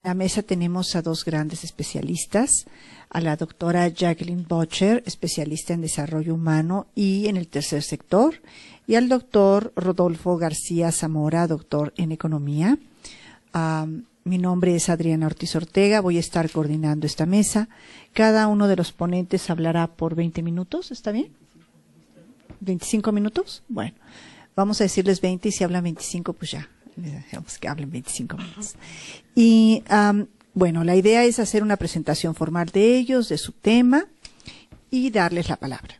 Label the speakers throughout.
Speaker 1: En la mesa tenemos a dos grandes especialistas, a la doctora Jacqueline Bocher, especialista en desarrollo humano y en el tercer sector, y al doctor Rodolfo García Zamora, doctor en economía. Mi nombre es Adriana Ortiz Ortega, voy a estar coordinando esta mesa. Cada uno de los ponentes hablará por 20 minutos, ¿está bien? ¿25 minutos? Bueno, vamos a decirles 20 y si hablan 25, pues ya. Dejemos que hablen 25 minutos. Y bueno, la idea es hacer una presentación formal de ellos, de su tema y darles la palabra.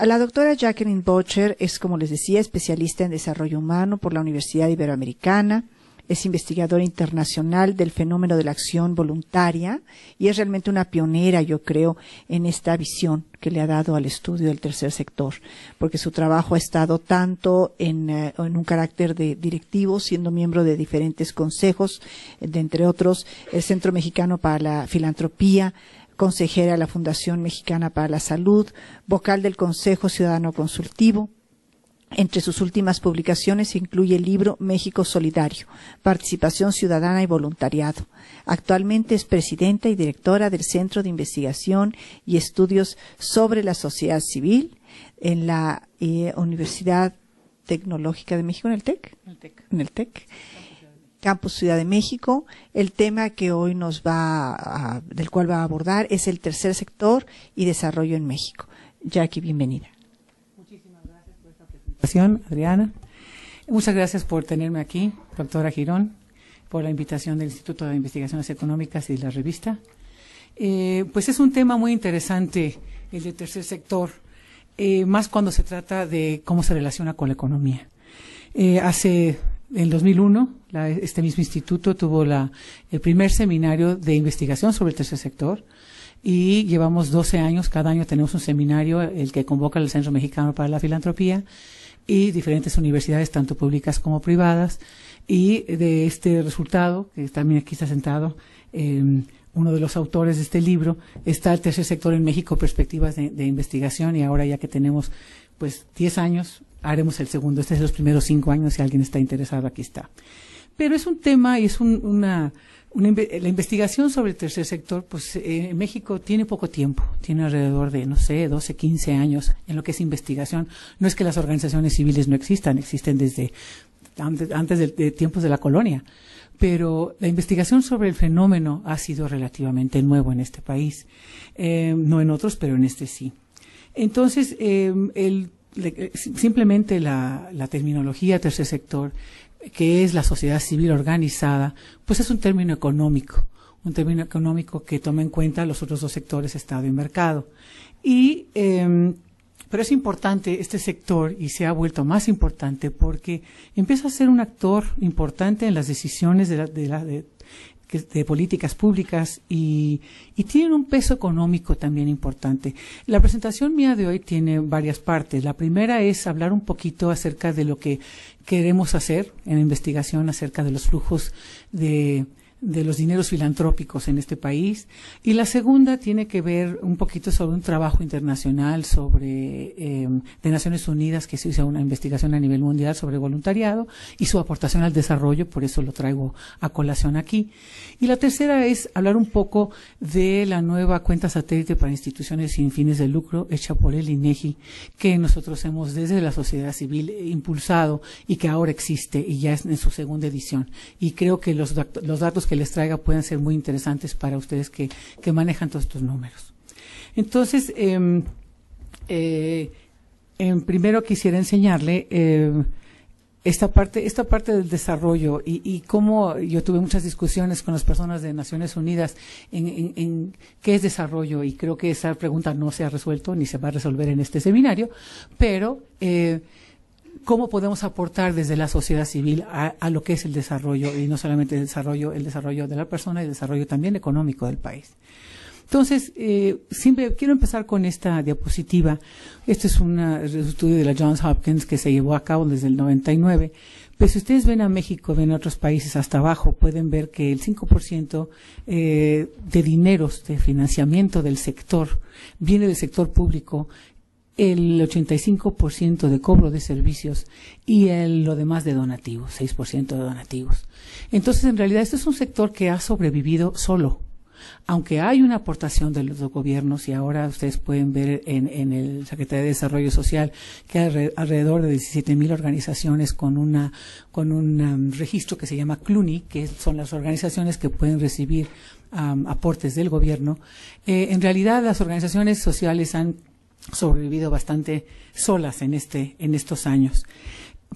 Speaker 1: La doctora Jacqueline Bocher es, como les decía, especialista en desarrollo humano por la Universidad Iberoamericana. Es investigadora internacional del fenómeno de la acción voluntaria y es realmente una pionera, yo creo, en esta visión que le ha dado al estudio del tercer sector, porque su trabajo ha estado tanto en un carácter de directivo, siendo miembro de diferentes consejos, entre otros el Centro Mexicano para la Filantropía, consejera de la Fundación Mexicana para la Salud, vocal del Consejo Ciudadano Consultivo. Entre sus últimas publicaciones incluye el libro México Solidario, Participación Ciudadana y Voluntariado. Actualmente es presidenta y directora del Centro de Investigación y Estudios sobre la Sociedad Civil en la Universidad Tecnológica de México, en el TEC. En el TEC. Campus Ciudad de México. El tema que hoy del cual va a abordar es el tercer sector y desarrollo en México. Jackie, bienvenida.
Speaker 2: Adriana, muchas gracias por tenerme aquí, doctora Girón, por la invitación del Instituto de Investigaciones Económicas y de la revista. Pues es un tema muy interesante el del tercer sector, más cuando se trata de cómo se relaciona con la economía. En 2001, este mismo instituto tuvo el primer seminario de investigación sobre el tercer sector. Y llevamos 12 años, cada año tenemos un seminario, el que convoca el Centro Mexicano para la Filantropía y diferentes universidades, tanto públicas como privadas. Y de este resultado, que también aquí está sentado uno de los autores de este libro, está el tercer sector en México, perspectivas de investigación, y ahora ya que tenemos pues 10 años, haremos el segundo. Este es los primeros 5 años, si alguien está interesado, aquí está. Pero es un tema y es la investigación sobre el tercer sector, pues en México tiene poco tiempo, tiene alrededor de, 12, 15 años en lo que es investigación. No es que las organizaciones civiles no existan, existen desde antes de tiempos de la colonia, pero la investigación sobre el fenómeno ha sido relativamente nuevo en este país, no en otros, pero en este sí. Entonces, simplemente la terminología tercer sector, que es la sociedad civil organizada, pues es un término económico que toma en cuenta los otros dos sectores, Estado y mercado. Pero es importante este sector, y se ha vuelto más importante porque empieza a ser un actor importante en las decisiones de políticas públicas y tienen un peso económico también importante. La presentación mía de hoy tiene varias partes. La primera es hablar un poquito acerca de lo que queremos hacer en la investigación acerca de los flujos de los dineros filantrópicos en este país, y la segunda tiene que ver un poquito sobre un trabajo internacional de Naciones Unidas, que se hizo una investigación a nivel mundial sobre voluntariado y su aportación al desarrollo, por eso lo traigo a colación aquí. Y la tercera es hablar un poco de la nueva cuenta satélite para instituciones sin fines de lucro hecha por el INEGI, que nosotros hemos desde la sociedad civil impulsado y que ahora existe y ya es en su segunda edición. Y creo que los datos que les traiga pueden ser muy interesantes para ustedes que manejan todos estos números. Entonces, primero quisiera enseñarle esta parte del desarrollo y cómo yo tuve muchas discusiones con las personas de Naciones Unidas en qué es desarrollo, y creo que esa pregunta no se ha resuelto ni se va a resolver en este seminario, pero cómo podemos aportar desde la sociedad civil a lo que es el desarrollo, y no solamente el desarrollo de la persona, y el desarrollo también económico del país. Entonces, siempre quiero empezar con esta diapositiva. Este es un estudio de la Johns Hopkins que se llevó a cabo desde el 99. Pero si ustedes ven a México, ven a otros países hasta abajo, pueden ver que el 5% de dineros de financiamiento del sector viene del sector público el 85% de cobro de servicios y lo demás de donativos, 6% de donativos. Entonces, en realidad, este es un sector que ha sobrevivido solo. Aunque hay una aportación de los gobiernos, y ahora ustedes pueden ver en el Secretaría de Desarrollo Social que hay alrededor de 17,000 organizaciones con un registro que se llama CLUNY, que son las organizaciones que pueden recibir aportes del gobierno. En realidad, las organizaciones sociales han sobrevivido bastante solas en estos años.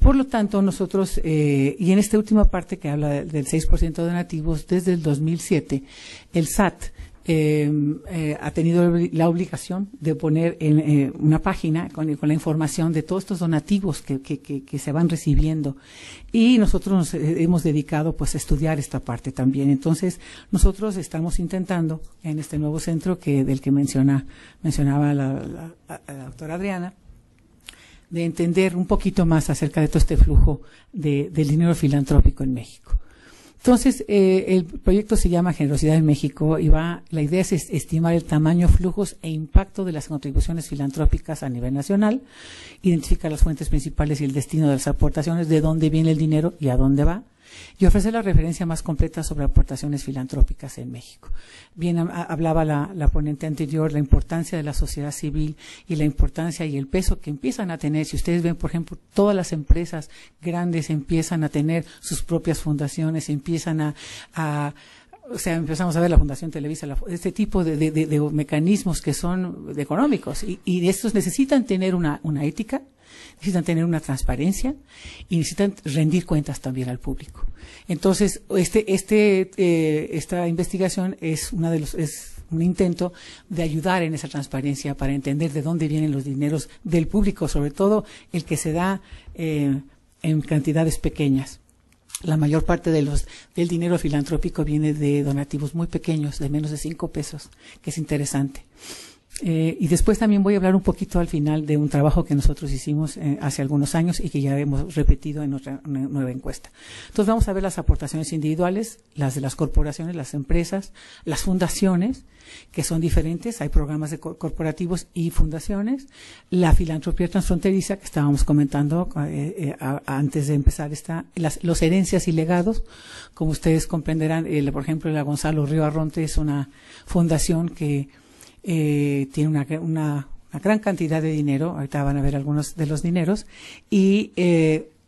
Speaker 2: Por lo tanto, nosotros, y en esta última parte que habla del 6% de donativos, desde el 2007, el SAT ha tenido la obligación de poner en una página con la información de todos estos donativos que se van recibiendo. Y nosotros nos hemos dedicado pues a estudiar esta parte también. Entonces, nosotros estamos intentando en este nuevo centro del que mencionaba la doctora Adriana, de entender un poquito más acerca de todo este flujo del dinero filantrópico en México. Entonces, el proyecto se llama Generosidad en México y la idea es estimar el tamaño, flujos e impacto de las contribuciones filantrópicas a nivel nacional, identificar las fuentes principales y el destino de las aportaciones, de dónde viene el dinero y a dónde va, y ofrecer la referencia más completa sobre aportaciones filantrópicas en México. Bien, hablaba la ponente anterior, la importancia de la sociedad civil y la importancia y el peso que empiezan a tener. Si ustedes ven, por ejemplo, todas las empresas grandes empiezan a tener sus propias fundaciones, empiezan o sea, empezamos a ver la Fundación Televisa, este tipo de mecanismos que son económicos y estos necesitan tener una ética, necesitan tener una transparencia y necesitan rendir cuentas también al público. Entonces, esta investigación es un intento de ayudar en esa transparencia para entender de dónde vienen los dineros del público, sobre todo el que se da en cantidades pequeñas. La mayor parte del dinero filantrópico viene de donativos muy pequeños, de menos de 5 pesos, que es interesante. Y después también voy a hablar un poquito al final de un trabajo que nosotros hicimos hace algunos años y que ya hemos repetido en otra nueva encuesta. Entonces vamos a ver las aportaciones individuales, las de las corporaciones, las empresas, las fundaciones, que son diferentes. Hay programas de corporativos y fundaciones. La filantropía transfronteriza, que estábamos comentando antes de empezar los herencias y legados. Como ustedes comprenderán, por ejemplo, la Gonzalo Río Arronte es una fundación que tiene una gran cantidad de dinero, ahorita van a ver algunos de los dineros, y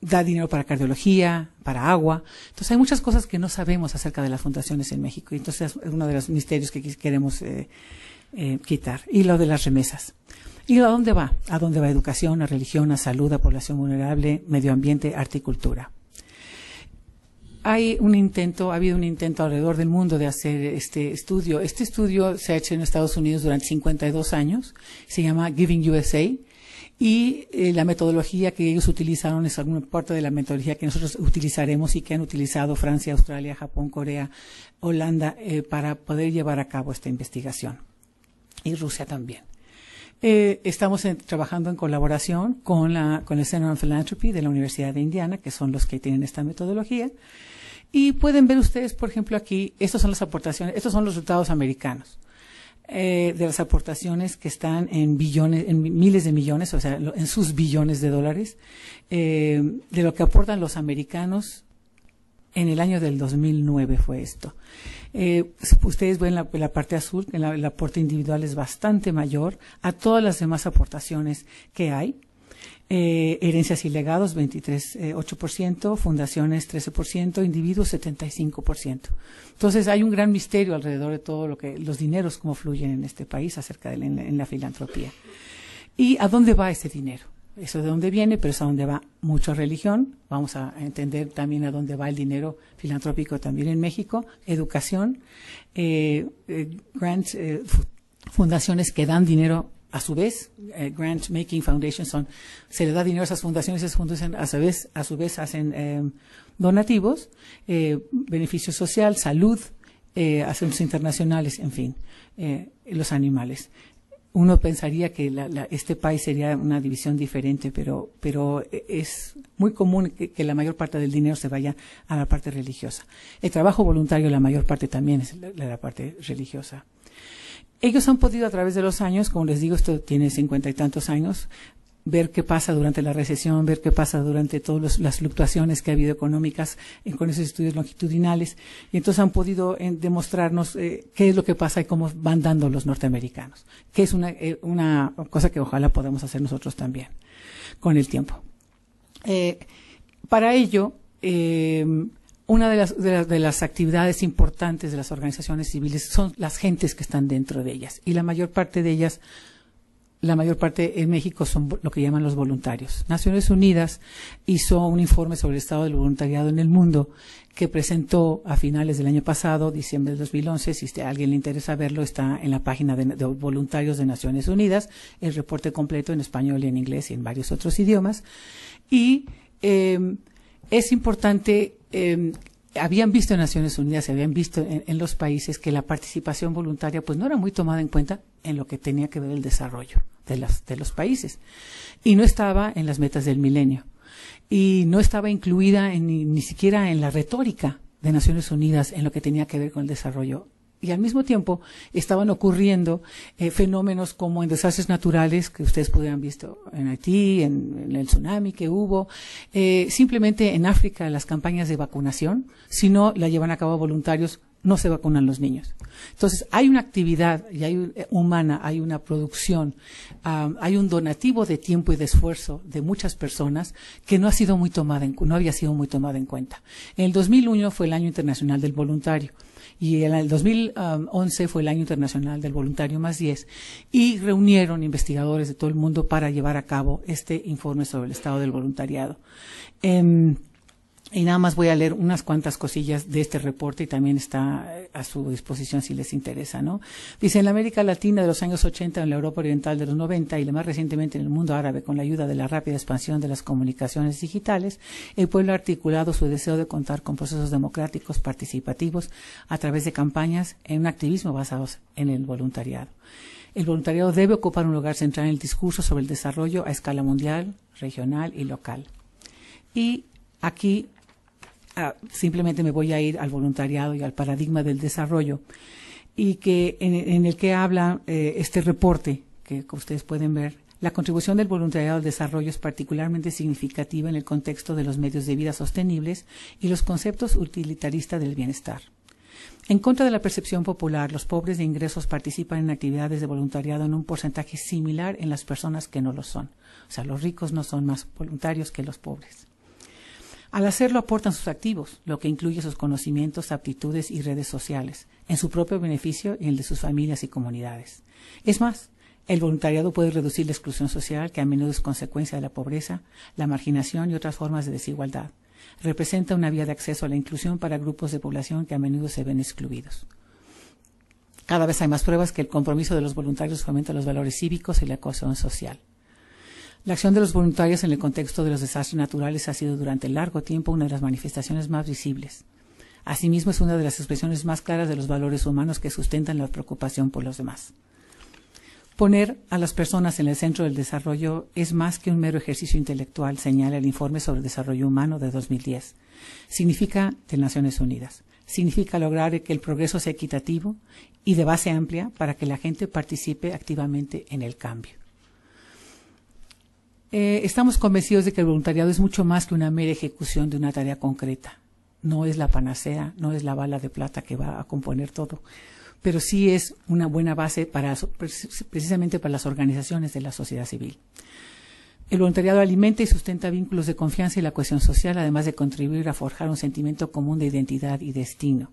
Speaker 2: da dinero para cardiología, para agua. Entonces hay muchas cosas que no sabemos acerca de las fundaciones en México, y entonces es uno de los misterios que queremos quitar. Y lo de las remesas. ¿Y a dónde va? ¿A dónde va? Educación, a religión, a salud, a población vulnerable, medio ambiente, arte y cultura. Ha habido un intento alrededor del mundo de hacer este estudio. Este estudio se ha hecho en Estados Unidos durante 52 años. Se llama Giving USA. Y la metodología que ellos utilizaron es alguna parte de la metodología que nosotros utilizaremos y que han utilizado Francia, Australia, Japón, Corea, Holanda, para poder llevar a cabo esta investigación. Y Rusia también. Estamos trabajando en colaboración con el Center on Philanthropy de la Universidad de Indiana, que son los que tienen esta metodología. Y pueden ver ustedes, por ejemplo, aquí, estas son las aportaciones, estos son los resultados americanos, de las aportaciones que están en miles de millones, o sea, en sus billones de dólares, de lo que aportan los americanos en el año del 2009 fue esto. Ustedes ven la parte azul, que el aporte individual es bastante mayor a todas las demás aportaciones que hay. Herencias y legados 8%, fundaciones 13%, individuos 75%. Entonces hay un gran misterio alrededor de todo los dineros, cómo fluyen en este país acerca en la filantropía. ¿Y a dónde va ese dinero? Eso de dónde viene, pero es a dónde va mucha religión. Vamos a entender también a dónde va el dinero filantrópico también en México. Educación, grants, fundaciones que dan dinero a su vez, Grant Making Foundation se le da dinero a esas fundaciones a su vez hacen donativos, beneficio social, salud, asuntos internacionales, en fin, los animales. Uno pensaría que este país sería una división diferente, pero es muy común que la mayor parte del dinero se vaya a la parte religiosa. El trabajo voluntario, la mayor parte también es la parte religiosa. Ellos han podido a través de los años, como les digo, esto tiene 50 y tantos años, ver qué pasa durante la recesión, ver qué pasa durante todas las fluctuaciones que ha habido económicas con esos estudios longitudinales. Y entonces han podido demostrarnos qué es lo que pasa y cómo van dando los norteamericanos, que es una cosa que ojalá podamos hacer nosotros también con el tiempo. Para ello, una de las actividades importantes de las organizaciones civiles son las gentes que están dentro de ellas. Y la mayor parte de ellas, en México, son lo que llaman los voluntarios. Naciones Unidas hizo un informe sobre el estado del voluntariado en el mundo que presentó a finales del año pasado, diciembre de 2011. Si a alguien le interesa verlo, está en la página de voluntarios de Naciones Unidas, el reporte completo en español y en inglés y en varios otros idiomas. Y es importante, habían visto en Naciones Unidas, habían visto en los países que la participación voluntaria pues no era muy tomada en cuenta en lo que tenía que ver el desarrollo de los países. Y no estaba en las metas del milenio. Y no estaba incluida ni siquiera en la retórica de Naciones Unidas en lo que tenía que ver con el desarrollo. Y al mismo tiempo estaban ocurriendo fenómenos como en desastres naturales que ustedes pudieran visto en Haití, en el tsunami que hubo, simplemente en África las campañas de vacunación, si no la llevan a cabo voluntarios, no se vacunan los niños. Entonces hay una actividad humana, hay una producción, hay un donativo de tiempo y de esfuerzo de muchas personas que no había sido muy tomada en cuenta. En el 2001 fue el Año Internacional del Voluntario. Y en el 2011 fue el Año Internacional del Voluntario +10 y reunieron investigadores de todo el mundo para llevar a cabo este informe sobre el estado del voluntariado. Y nada más voy a leer unas cuantas cosillas de este reporte y también está a su disposición si les interesa, ¿no? Dice, en la América Latina de los años 80, en la Europa Oriental de los 90 y más recientemente en el mundo árabe con la ayuda de la rápida expansión de las comunicaciones digitales, el pueblo ha articulado su deseo de contar con procesos democráticos participativos a través de campañas en un activismo basados en el voluntariado. El voluntariado debe ocupar un lugar central en el discurso sobre el desarrollo a escala mundial, regional y local. Y aquí simplemente me voy a ir al voluntariado y al paradigma del desarrollo, y que en el que habla este reporte que ustedes pueden ver. La contribución del voluntariado al desarrollo es particularmente significativa en el contexto de los medios de vida sostenibles y los conceptos utilitaristas del bienestar. En contra de la percepción popular, los pobres de ingresos participan en actividades de voluntariado en un porcentaje similar en las personas que no lo son. O sea, los ricos no son más voluntarios que los pobres. Al hacerlo aportan sus activos, lo que incluye sus conocimientos, aptitudes y redes sociales, en su propio beneficio y en el de sus familias y comunidades. Es más, el voluntariado puede reducir la exclusión social, que a menudo es consecuencia de la pobreza, la marginación y otras formas de desigualdad. Representa una vía de acceso a la inclusión para grupos de población que a menudo se ven excluidos. Cada vez hay más pruebas que el compromiso de los voluntarios fomenta los valores cívicos y la cohesión social. La acción de los voluntarios en el contexto de los desastres naturales ha sido durante largo tiempo una de las manifestaciones más visibles. Asimismo, es una de las expresiones más claras de los valores humanos que sustentan la preocupación por los demás. Poner a las personas en el centro del desarrollo es más que un mero ejercicio intelectual, señala el informe sobre el desarrollo humano de 2010. Significa de Naciones Unidas. Significa lograr que el progreso sea equitativo y de base amplia para que la gente participe activamente en el cambio. Estamos convencidos de que el voluntariado es mucho más que una mera ejecución de una tarea concreta. No es la panacea, no es la bala de plata que va a componer todo, pero sí es una buena base precisamente para las organizaciones de la sociedad civil. El voluntariado alimenta y sustenta vínculos de confianza y la cohesión social, además de contribuir a forjar un sentimiento común de identidad y destino.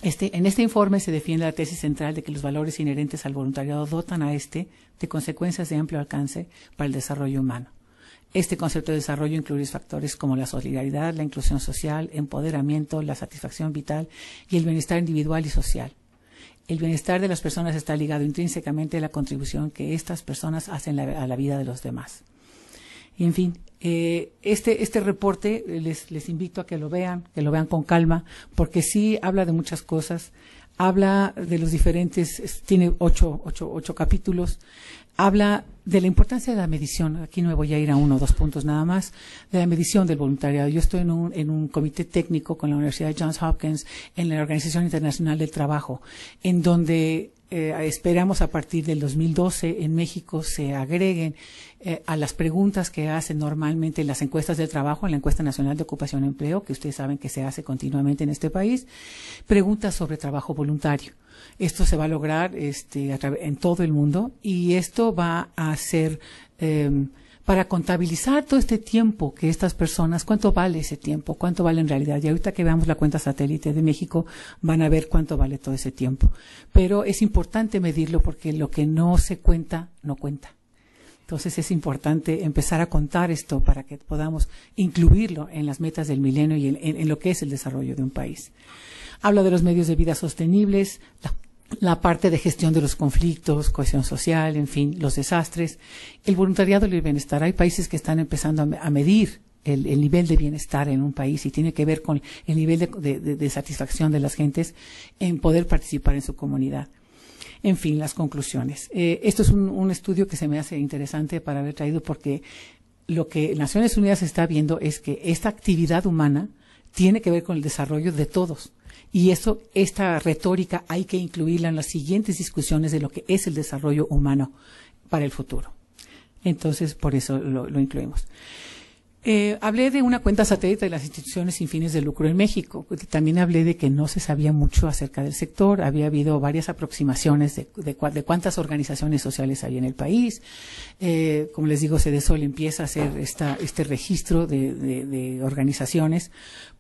Speaker 2: En este informe se defiende la tesis central de que los valores inherentes al voluntariado dotan a de consecuencias de amplio alcance para el desarrollo humano. Este concepto de desarrollo incluye factores como la solidaridad, la inclusión social, empoderamiento, la satisfacción vital y el bienestar individual y social. El bienestar de las personas está ligado intrínsecamente a la contribución que estas personas hacen a la vida de los demás. Y en fin, este reporte les invito a que lo vean con calma, porque sí habla de muchas cosas. habla de los diferentes, tiene ocho capítulos, habla de la importancia de la medición. Aquí no me voy a ir a 1 o 2 puntos nada más, de la medición del voluntariado. Yo estoy en un comité técnico con la Universidad de Johns Hopkins en la Organización Internacional del Trabajo, en donde esperamos a partir del 2012 en México se agreguen a las preguntas que hacen normalmente en las encuestas del trabajo, en la encuesta nacional de ocupación y empleo, que ustedes saben que se hace continuamente en este país, preguntas sobre trabajo voluntario. Esto se va a lograr en todo el mundo, y esto va a ser para contabilizar todo este tiempo que estas personas, cuánto vale ese tiempo, cuánto vale en realidad. Y ahorita que veamos la cuenta satélite de México van a ver cuánto vale todo ese tiempo. Pero es importante medirlo porque lo que no se cuenta, no cuenta. Entonces es importante empezar a contar esto para que podamos incluirlo en las metas del milenio y en lo que es el desarrollo de un país. Habla de los medios de vida sostenibles, la parte de gestión de los conflictos, cohesión social, en fin, los desastres, el voluntariado y el bienestar. Hay países que están empezando a medir el nivel de bienestar en un país, y tiene que ver con el nivel de satisfacción de las gentes en poder participar en su comunidad. En fin, las conclusiones. Esto es un estudio que se me hace interesante para haber traído, porque lo que Naciones Unidas está viendo es que esta actividad humana tiene que ver con el desarrollo de todos. Y esta retórica hay que incluirla en las siguientes discusiones de lo que es el desarrollo humano para el futuro. Entonces, por eso lo incluimos. Hablé de una cuenta satélite de las instituciones sin fines de lucro en México. También hablé de que no se sabía mucho acerca del sector. Había habido varias aproximaciones de cuántas organizaciones sociales hay en el país. Como les digo, Cedesol empieza a hacer este registro de organizaciones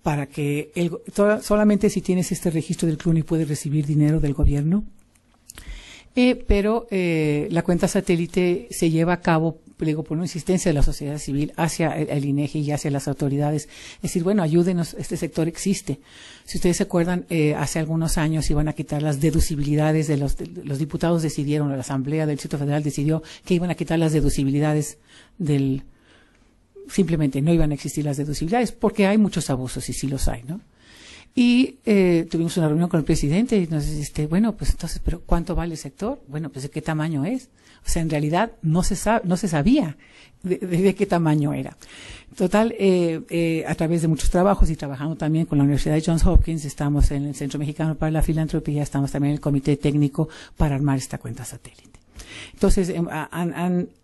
Speaker 2: para que solamente si tienes este registro del CLUNY puedes recibir dinero del gobierno. Pero la cuenta satélite se lleva a cabo, digo, por una insistencia de la sociedad civil hacia el INEGI y hacia las autoridades. Es decir, bueno, ayúdenos, este sector existe. Si ustedes se acuerdan, hace algunos años iban a quitar las deducibilidades de los diputados decidieron, la Asamblea del Distrito Federal decidió que iban a quitar las deducibilidades simplemente no iban a existir las deducibilidades, porque hay muchos abusos, y sí los hay, ¿no? Y tuvimos una reunión con el presidente y nos dice, bueno, pues entonces, ¿pero cuánto vale el sector? Bueno, pues ¿de qué tamaño es? O sea, en realidad no se sabía de qué tamaño era. Total, a través de muchos trabajos y trabajando también con la Universidad de Johns Hopkins, estamos en el Centro Mexicano para la Filantropía, estamos también en el comité técnico para armar esta cuenta satélite. Entonces,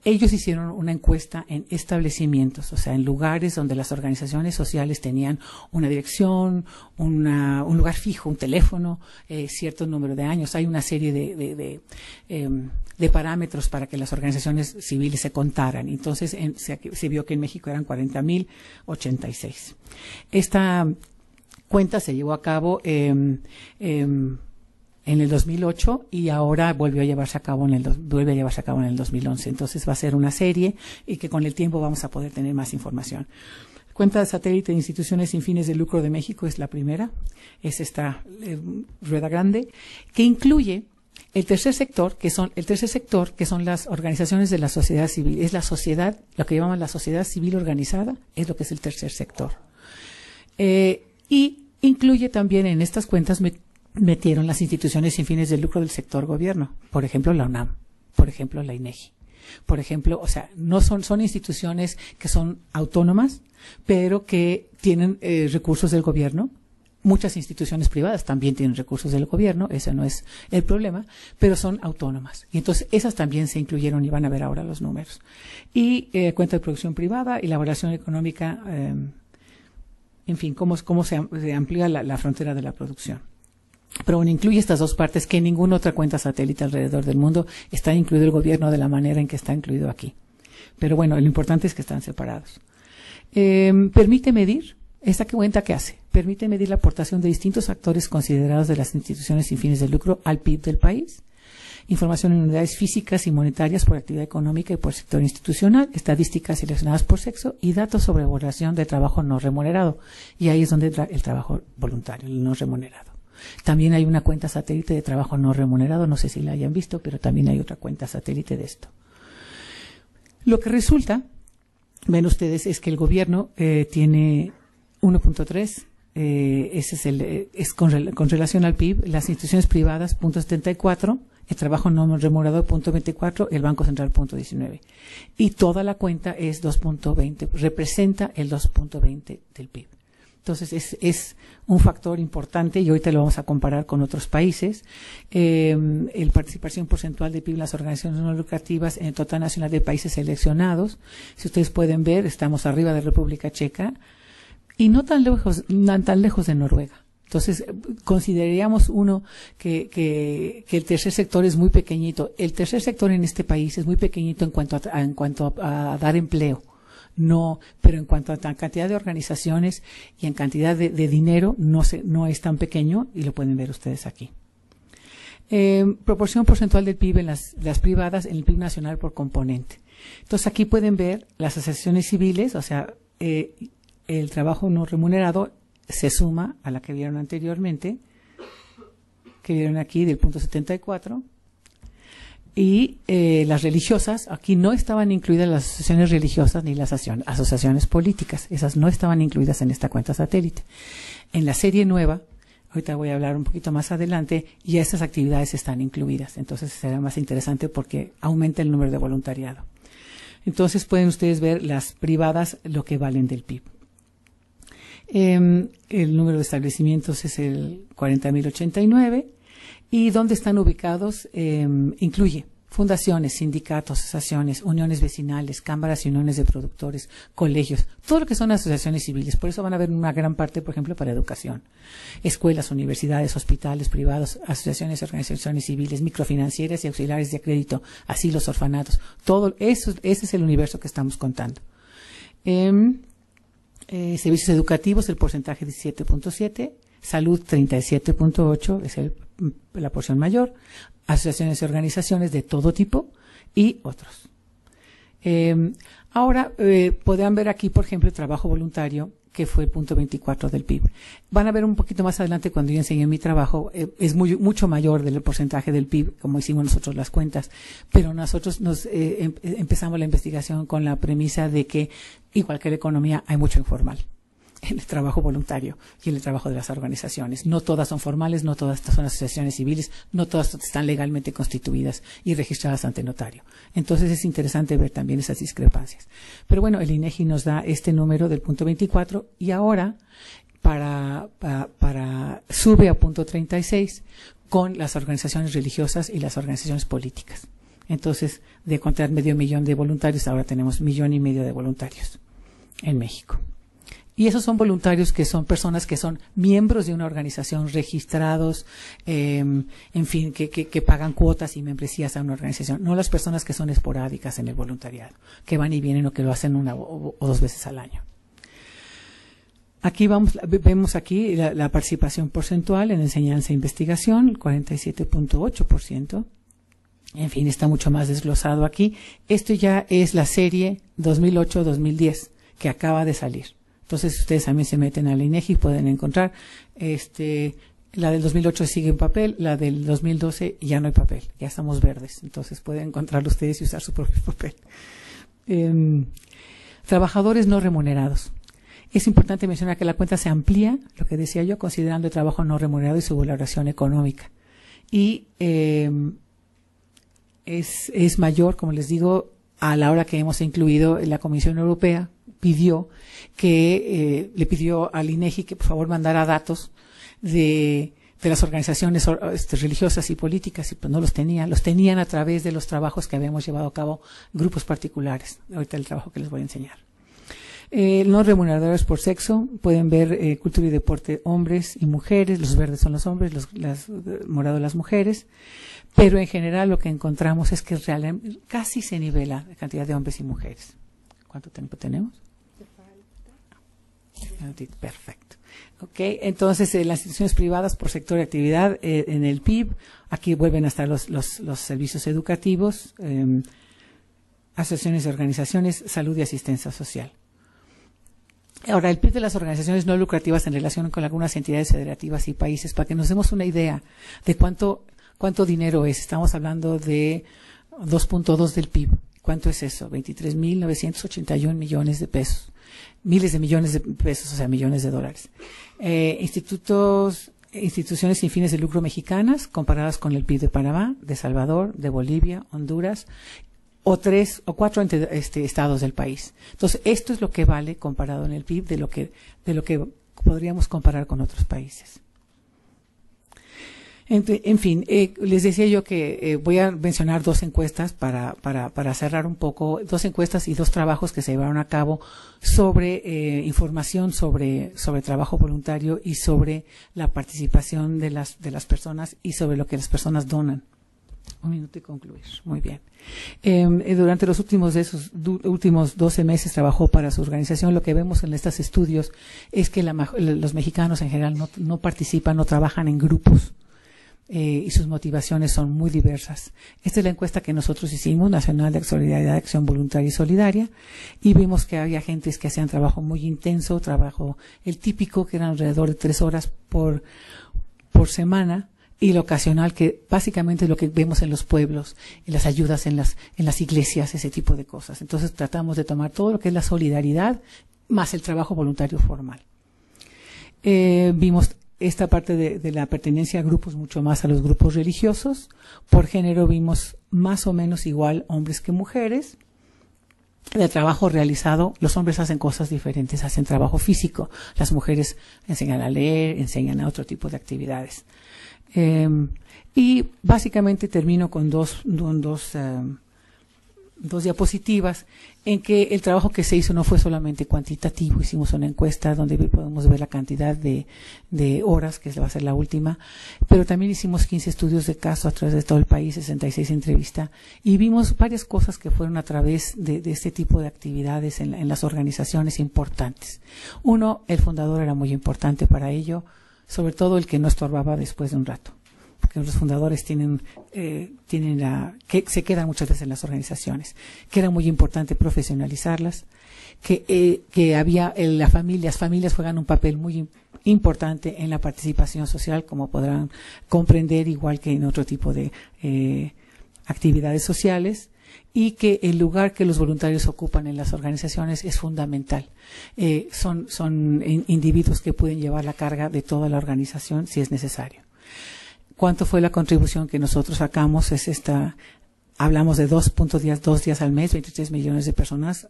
Speaker 2: ellos hicieron una encuesta en establecimientos, o sea, en lugares donde las organizaciones sociales tenían una dirección, un lugar fijo, un teléfono, cierto número de años. Hay una serie de parámetros para que las organizaciones civiles se contaran. Entonces, se vio que en México eran 40,086. Esta cuenta se llevó a cabo en el 2008 y ahora vuelve a llevarse a cabo en el 2011. Entonces va a ser una serie y que con el tiempo vamos a poder tener más información. Cuenta de satélite de instituciones sin fines de lucro de México es la primera. Es esta rueda grande que incluye el tercer sector, que son las organizaciones de la sociedad civil. Es la sociedad, lo que llamamos la sociedad civil organizada, es lo que es el tercer sector. Y incluye también en estas cuentas metieron las instituciones sin fines de lucro del sector gobierno, por ejemplo la UNAM, por ejemplo la INEGI, por ejemplo, o sea, no son instituciones que son autónomas, pero que tienen recursos del gobierno. Muchas instituciones privadas también tienen recursos del gobierno, ese no es el problema, pero son autónomas. Y entonces esas también se incluyeron y van a ver ahora los números. Y cuenta de producción privada, elaboración económica, en fin, cómo se amplía la frontera de la producción. Pero bueno, incluye estas dos partes que en ninguna otra cuenta satélite alrededor del mundo está incluido el gobierno de la manera en que está incluido aquí. Pero bueno, lo importante es que están separados. Permite medir, ¿esta cuenta qué hace? Permite medir la aportación de distintos actores considerados de las instituciones sin fines de lucro al PIB del país. Información en unidades físicas y monetarias por actividad económica y por sector institucional, estadísticas seleccionadas por sexo y datos sobre evaluación de trabajo no remunerado. Y ahí es donde entra el trabajo voluntario, el no remunerado. También hay una cuenta satélite de trabajo no remunerado, no sé si la hayan visto, pero también hay otra cuenta satélite de esto. Lo que resulta, ven ustedes, es que el gobierno tiene 1.3 ese es con relación al PIB, las instituciones privadas, 0.74, el trabajo no remunerado, 0.24, el Banco Central, 0.19. Y toda la cuenta es 2.20, representa el 2.20 del PIB. Entonces, es un factor importante y ahorita lo vamos a comparar con otros países. La participación porcentual del PIB en las organizaciones no lucrativas en el total nacional de países seleccionados. Si ustedes pueden ver, estamos arriba de República Checa y no tan lejos de Noruega. Entonces, consideraríamos que el tercer sector es muy pequeñito. El tercer sector en este país es muy pequeñito en cuanto a dar empleo. No, pero en cuanto a cantidad de organizaciones y en cantidad de dinero, no es tan pequeño y lo pueden ver ustedes aquí. Proporción porcentual del PIB en las privadas en el PIB nacional por componente. Entonces aquí pueden ver las asociaciones civiles, o sea, el trabajo no remunerado se suma a la que vieron anteriormente, que vieron aquí del 0.74. Y las religiosas, aquí no estaban incluidas las asociaciones religiosas ni las asociaciones políticas. Esas no estaban incluidas en esta cuenta satélite. En la serie nueva, ahorita voy a hablar un poquito más adelante, ya estas actividades están incluidas. Entonces será más interesante porque aumenta el número de voluntariado. Entonces pueden ustedes ver las privadas lo que valen del PIB. El número de establecimientos es el 40.089. Y dónde están ubicados incluye fundaciones, sindicatos, asociaciones, uniones vecinales, cámaras y uniones de productores, colegios, todo lo que son asociaciones civiles. Por eso van a ver una gran parte, por ejemplo, para educación. Escuelas, universidades, hospitales privados, asociaciones, organizaciones civiles, microfinancieras y auxiliares de crédito, asilos, orfanatos. Todo eso, ese es el universo que estamos contando. Servicios educativos, el porcentaje 17.7%. Salud 37.8 es la porción mayor, asociaciones y organizaciones de todo tipo y otros. Ahora podrán ver aquí, por ejemplo, el trabajo voluntario, que fue el 0.24 del PIB. Van a ver un poquito más adelante cuando yo enseñé mi trabajo, es mucho mayor del porcentaje del PIB, como hicimos nosotros las cuentas, pero nosotros empezamos la investigación con la premisa de que, igual que la economía, hay mucho informal en el trabajo voluntario y en el trabajo de las organizaciones. No todas son formales, no todas son asociaciones civiles, no todas están legalmente constituidas y registradas ante notario. Entonces es interesante ver también esas discrepancias. Pero bueno, el INEGI nos da este número del 0.24 y ahora sube a 0.36 con las organizaciones religiosas y las organizaciones políticas. Entonces, de contar 500,000 de voluntarios, ahora tenemos 1,5 millones de voluntarios en México. Y esos son voluntarios que son personas que son miembros de una organización, registrados, en fin, que pagan cuotas y membresías a una organización. No las personas que son esporádicas en el voluntariado, que van y vienen o que lo hacen una o dos veces al año. Aquí vemos aquí la participación porcentual en enseñanza e investigación, 47.8%. En fin, está mucho más desglosado aquí. Esto ya es la serie 2008-2010 que acaba de salir. Entonces, ustedes también se meten al INEGI y pueden encontrar, la del 2008 sigue en papel, la del 2012 ya no hay papel, ya estamos verdes. Entonces, pueden encontrarlo ustedes y usar su propio papel. Trabajadores no remunerados. Es importante mencionar que la cuenta se amplía, lo que decía yo, considerando el trabajo no remunerado y su valoración económica. Y es mayor, como les digo, a la hora que hemos incluido la Comisión Europea, le pidió al INEGI que por favor mandara datos de las organizaciones religiosas y políticas, y pues no los tenían a través de los trabajos que habíamos llevado a cabo grupos particulares. Ahorita el trabajo que les voy a enseñar. No remuneradores por sexo, pueden ver cultura y deporte hombres y mujeres, los verdes son los hombres, los morados las mujeres, pero en general lo que encontramos es que casi se nivela la cantidad de hombres y mujeres. ¿Cuánto tiempo tenemos? Perfecto. Okay, entonces las instituciones privadas por sector de actividad en el PIB, aquí vuelven a estar los servicios educativos, asociaciones y organizaciones, salud y asistencia social. Ahora, el PIB de las organizaciones no lucrativas en relación con algunas entidades federativas y países, para que nos demos una idea de cuánto dinero es. Estamos hablando de 2.2 del PIB. ¿Cuánto es eso? 23.981 millones de pesos. Miles de millones de pesos, o sea, millones de dólares. Instituciones sin fines de lucro mexicanas, comparadas con el PIB de Panamá, de Salvador, de Bolivia, Honduras, o 3 o 4 estados del país. Entonces, esto es lo que vale comparado en el PIB de lo que podríamos comparar con otros países. En fin, les decía yo que voy a mencionar dos encuestas para cerrar un poco, dos encuestas y dos trabajos que se llevaron a cabo sobre información sobre trabajo voluntario y sobre la participación de las personas y sobre lo que las personas donan. Un minuto y concluir. Muy bien. Durante los últimos 12 meses trabajó para su organización. Lo que vemos en estos estudios es que los mexicanos en general no participan, no trabajan en grupos. Y sus motivaciones son muy diversas. Esta es la encuesta que nosotros hicimos, Nacional de Solidaridad, Acción Voluntaria y Solidaria, y vimos que había gentes que hacían trabajo muy intenso, trabajo el típico, que eran alrededor de 3 horas por semana, y lo ocasional, que básicamente es lo que vemos en los pueblos, en las ayudas en las iglesias, ese tipo de cosas. Entonces tratamos de tomar todo lo que es la solidaridad más el trabajo voluntario formal. Vimos esta parte de la pertenencia a grupos, mucho más a los grupos religiosos. Por género vimos más o menos igual hombres que mujeres. De trabajo realizado, los hombres hacen cosas diferentes, hacen trabajo físico. Las mujeres enseñan a leer, enseñan a otro tipo de actividades. Y básicamente termino con dos diapositivas en que el trabajo que se hizo no fue solamente cuantitativo. Hicimos una encuesta donde podemos ver la cantidad de horas, que va a ser la última, pero también hicimos 15 estudios de caso a través de todo el país, 66 entrevistas, y vimos varias cosas que fueron a través de este tipo de actividades en las organizaciones importantes. Uno, el fundador era muy importante para ello, sobre todo el que no estorbaba después de un rato, porque los fundadores que se quedan muchas veces en las organizaciones, que era muy importante profesionalizarlas, que había las familias juegan un papel muy importante en la participación social, como podrán comprender, igual que en otro tipo de actividades sociales, y que el lugar que los voluntarios ocupan en las organizaciones es fundamental. Son individuos que pueden llevar la carga de toda la organización si es necesario. ¿Cuánto fue la contribución que nosotros sacamos? Hablamos de 2 días al mes, 23 millones de personas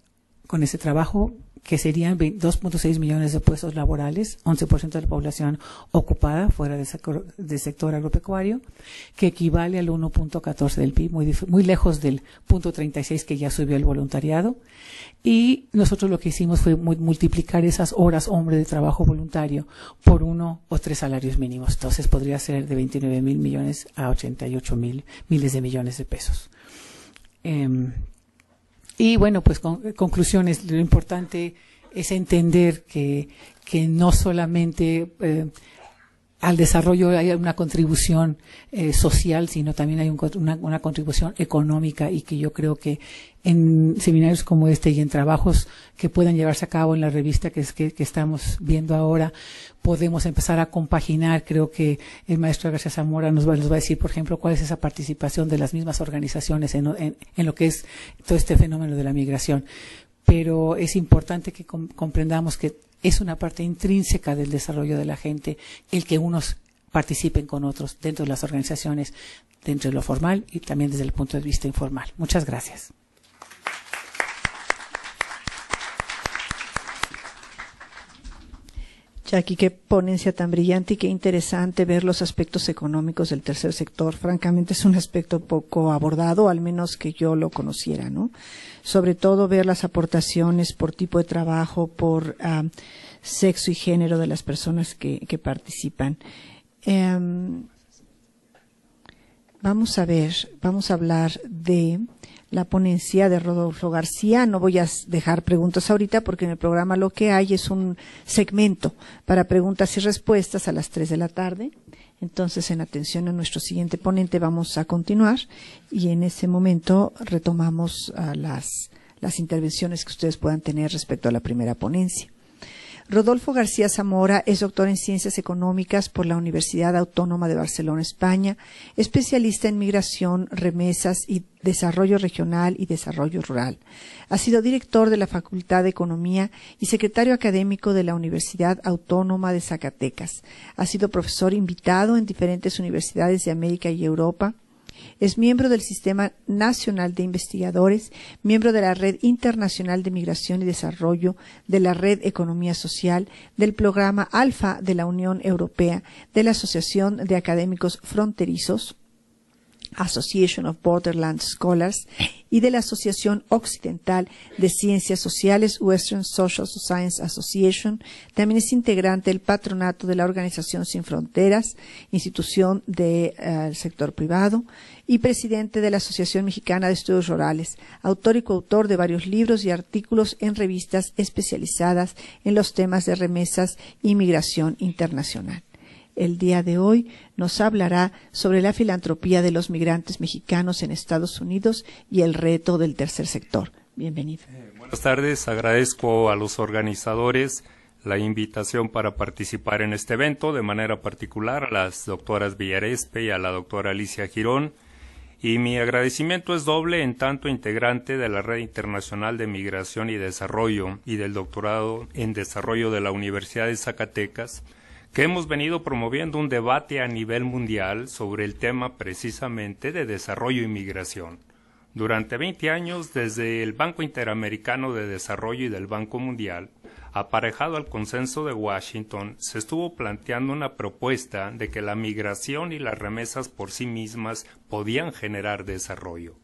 Speaker 2: con ese trabajo, que serían 2.6 millones de puestos laborales, 11% de la población ocupada fuera del sector agropecuario, que equivale al 1.14 del PIB, muy lejos del 0.36 que ya subió el voluntariado. Y nosotros lo que hicimos fue multiplicar esas horas hombre de trabajo voluntario por 1 o 3 salarios mínimos. Entonces podría ser de 29,000 millones a 88,000 miles de millones de pesos. Y bueno, pues conclusiones. Lo importante es entender que no solamente al desarrollo hay una contribución social, sino también hay una contribución económica, y que yo creo que en seminarios como este y en trabajos que puedan llevarse a cabo en la revista que estamos viendo ahora, podemos empezar a compaginar. Creo que el maestro García Zamora nos va a decir, por ejemplo, cuál es esa participación de las mismas organizaciones en lo que es todo este fenómeno de la migración. Pero es importante que comprendamos que es una parte intrínseca del desarrollo de la gente el que unos participen con otros dentro de las organizaciones, dentro de lo formal y también desde el punto de vista informal. Muchas gracias.
Speaker 1: Jackie, qué ponencia tan brillante y qué interesante ver los aspectos económicos del tercer sector. Francamente es un aspecto poco abordado, al menos que yo lo conociera, ¿no? Sobre todo ver las aportaciones por tipo de trabajo, por sexo y género de las personas que participan. Vamos a hablar de la ponencia de Rodolfo García. No voy a dejar preguntas ahorita porque en el programa lo que hay es un segmento para preguntas y respuestas a las 3 de la tarde. Entonces, en atención a nuestro siguiente ponente, vamos a continuar y en ese momento retomamos las intervenciones que ustedes puedan tener respecto a la primera ponencia. Rodolfo García Zamora es doctor en Ciencias Económicas por la Universidad Autónoma de Barcelona, España, especialista en migración, remesas y desarrollo regional y desarrollo rural. Ha sido director de la Facultad de Economía y secretario académico de la Universidad Autónoma de Zacatecas. Ha sido profesor invitado en diferentes universidades de América y Europa. Es miembro del Sistema Nacional de Investigadores, miembro de la Red Internacional de Migración y Desarrollo, de la Red Economía Social, del Programa Alfa de la Unión Europea, de la Asociación de Académicos Fronterizos, Association of Borderland Scholars, y de la Asociación Occidental de Ciencias Sociales, Western Social Science Association. También es integrante del patronato de la Organización Sin Fronteras, institución del sector privado, y presidente de la Asociación Mexicana de Estudios Rurales, autor y coautor de varios libros y artículos en revistas especializadas en los temas de remesas y migración internacional. El día de hoy nos hablará sobre la filantropía de los migrantes mexicanos en Estados Unidos y el reto del tercer sector. Bienvenido.
Speaker 3: Buenas tardes. Agradezco a los organizadores la invitación para participar en este evento, de manera particular a las doctoras Villarespe y a la doctora Alicia Girón. Y mi agradecimiento es doble en tanto integrante de la Red Internacional de Migración y Desarrollo y del doctorado en Desarrollo de la Universidad de Zacatecas, que hemos venido promoviendo un debate a nivel mundial sobre el tema precisamente de desarrollo y migración. Durante 20 años, desde el Banco Interamericano de Desarrollo y del Banco Mundial, aparejado al consenso de Washington, se estuvo planteando una propuesta de que la migración y las remesas por sí mismas podían generar desarrollo.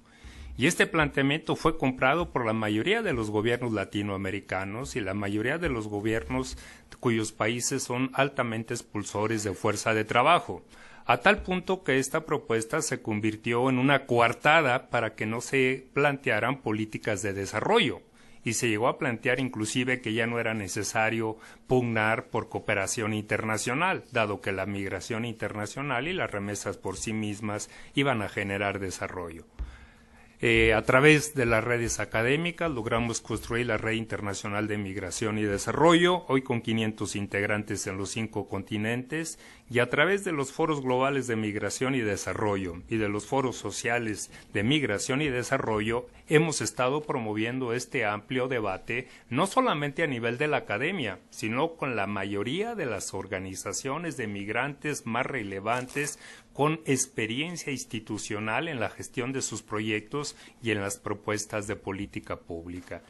Speaker 3: Y este planteamiento fue comprado por la mayoría de los gobiernos latinoamericanos y la mayoría de los gobiernos cuyos países son altamente expulsores de fuerza de trabajo, a tal punto que esta propuesta se convirtió en una coartada para que no se plantearan políticas de desarrollo, y se llegó a plantear inclusive que ya no era necesario pugnar por cooperación internacional, dado que la migración internacional y las remesas por sí mismas iban a generar desarrollo. A través de las redes académicas logramos construir la Red Internacional de Migración y Desarrollo, hoy con 500 integrantes en los 5 continentes, y a través de los foros globales de migración y desarrollo y de los foros sociales de migración y desarrollo, hemos estado promoviendo este amplio debate, no solamente a nivel de la academia, sino con la mayoría de las organizaciones de migrantes más relevantes, con experiencia institucional en la gestión de sus proyectos y en las propuestas de política pública.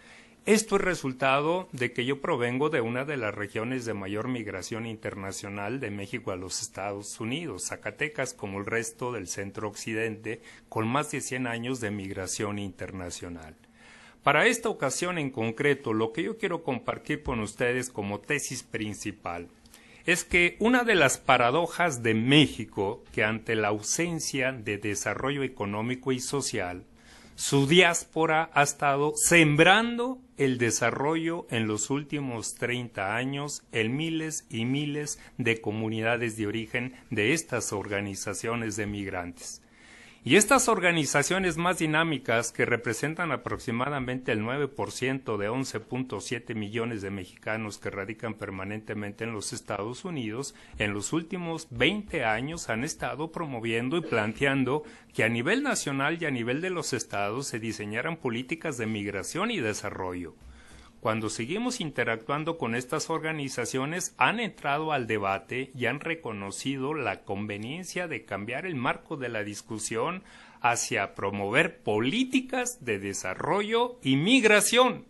Speaker 3: Esto es resultado de que yo provengo de una de las regiones de mayor migración internacional de México a los Estados Unidos, Zacatecas, como el resto del centro occidente, con más de 100 años de migración internacional. Para esta ocasión en concreto, lo que yo quiero compartir con ustedes como tesis principal es que una de las paradojas de México, que ante la ausencia de desarrollo económico y social, su diáspora ha estado sembrando el desarrollo en los últimos 30 años en miles y miles de comunidades de origen de estas organizaciones de migrantes. Y estas organizaciones más dinámicas, que representan aproximadamente el 9% de 11.7 millones de mexicanos que radican permanentemente en los Estados Unidos, en los últimos 20 años han estado promoviendo y planteando que a nivel nacional y a nivel de los estados se diseñaran políticas de migración y desarrollo. Cuando seguimos interactuando con estas organizaciones, han entrado al debate y han reconocido la conveniencia de cambiar el marco de la discusión hacia promover políticas de desarrollo y migración,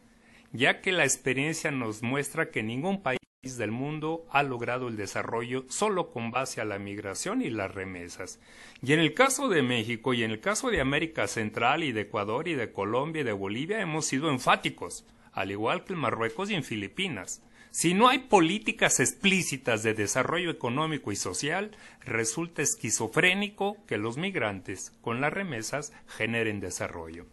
Speaker 3: ya que la experiencia nos muestra que ningún país del mundo ha logrado el desarrollo solo con base a la migración y las remesas. Y en el caso de México y en el caso de América Central y de Ecuador y de Colombia y de Bolivia hemos sido enfáticos, al igual que en Marruecos y en Filipinas. Si no hay políticas explícitas de desarrollo económico y social, resulta esquizofrénico que los migrantes, con las remesas, generen desarrollo.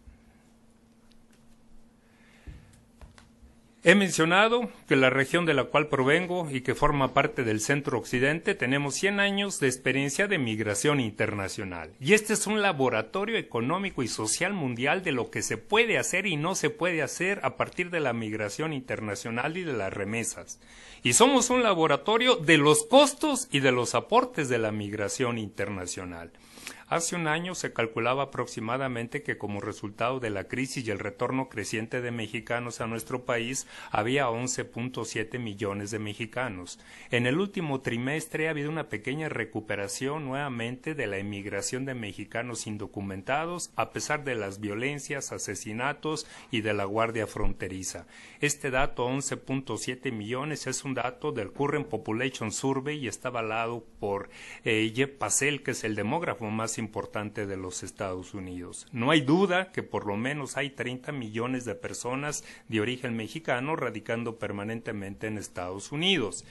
Speaker 3: He mencionado que la región de la cual provengo y que forma parte del centro occidente tenemos 100 años de experiencia de migración internacional. Y este es un laboratorio económico y social mundial de lo que se puede hacer y no se puede hacer a partir de la migración internacional y de las remesas. Y somos un laboratorio de los costos y de los aportes de la migración internacional. Hace un año se calculaba aproximadamente que como resultado de la crisis y el retorno creciente de mexicanos a nuestro país, había 11.7 millones de mexicanos. En el último trimestre ha habido una pequeña recuperación nuevamente de la emigración de mexicanos indocumentados, a pesar de las violencias, asesinatos y de la Guardia Fronteriza. Este dato, 11.7 millones, es un dato del Current Population Survey y está avalado por Jeff Passel, que es el demógrafo más importante de los Estados Unidos. No hay duda que por lo menos hay 30 millones de personas de origen mexicano radicando permanentemente en Estados Unidos.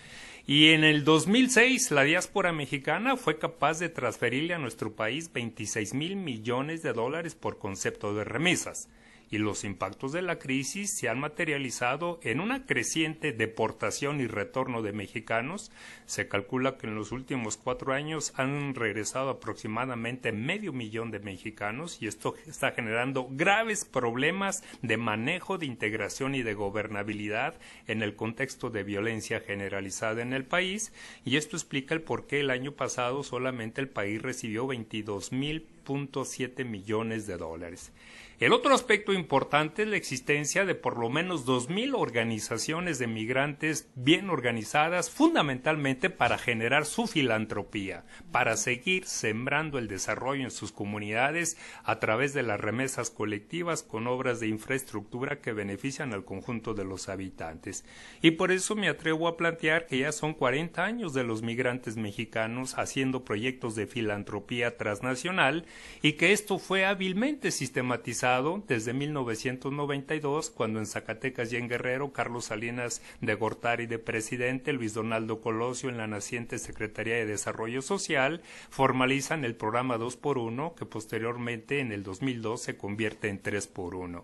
Speaker 3: Y en el 2006 la diáspora mexicana fue capaz de transferirle a nuestro país 26,000 millones de dólares por concepto de remesas. Y los impactos de la crisis se han materializado en una creciente deportación y retorno de mexicanos. Se calcula que en los últimos 4 años han regresado aproximadamente 500,000 de mexicanos y esto está generando graves problemas de manejo, de integración y de gobernabilidad en el contexto de violencia generalizada en el país, y esto explica el por qué el año pasado solamente el país recibió 22,7 millones de dólares. El otro aspecto importante es la existencia de por lo menos 2,000 organizaciones de migrantes bien organizadas, fundamentalmente para generar su filantropía, para seguir sembrando el desarrollo en sus comunidades a través de las remesas colectivas con obras de infraestructura que benefician al conjunto de los habitantes. Y por eso me atrevo a plantear que ya son 40 años de los migrantes mexicanos haciendo proyectos de filantropía transnacional y que esto fue hábilmente sistematizado desde 1992, cuando en Zacatecas y en Guerrero, Carlos Salinas de Gortari de presidente, Luis Donaldo Colosio en la naciente Secretaría de Desarrollo Social, formalizan el programa 2x1, que posteriormente en el 2002 se convierte en 3x1.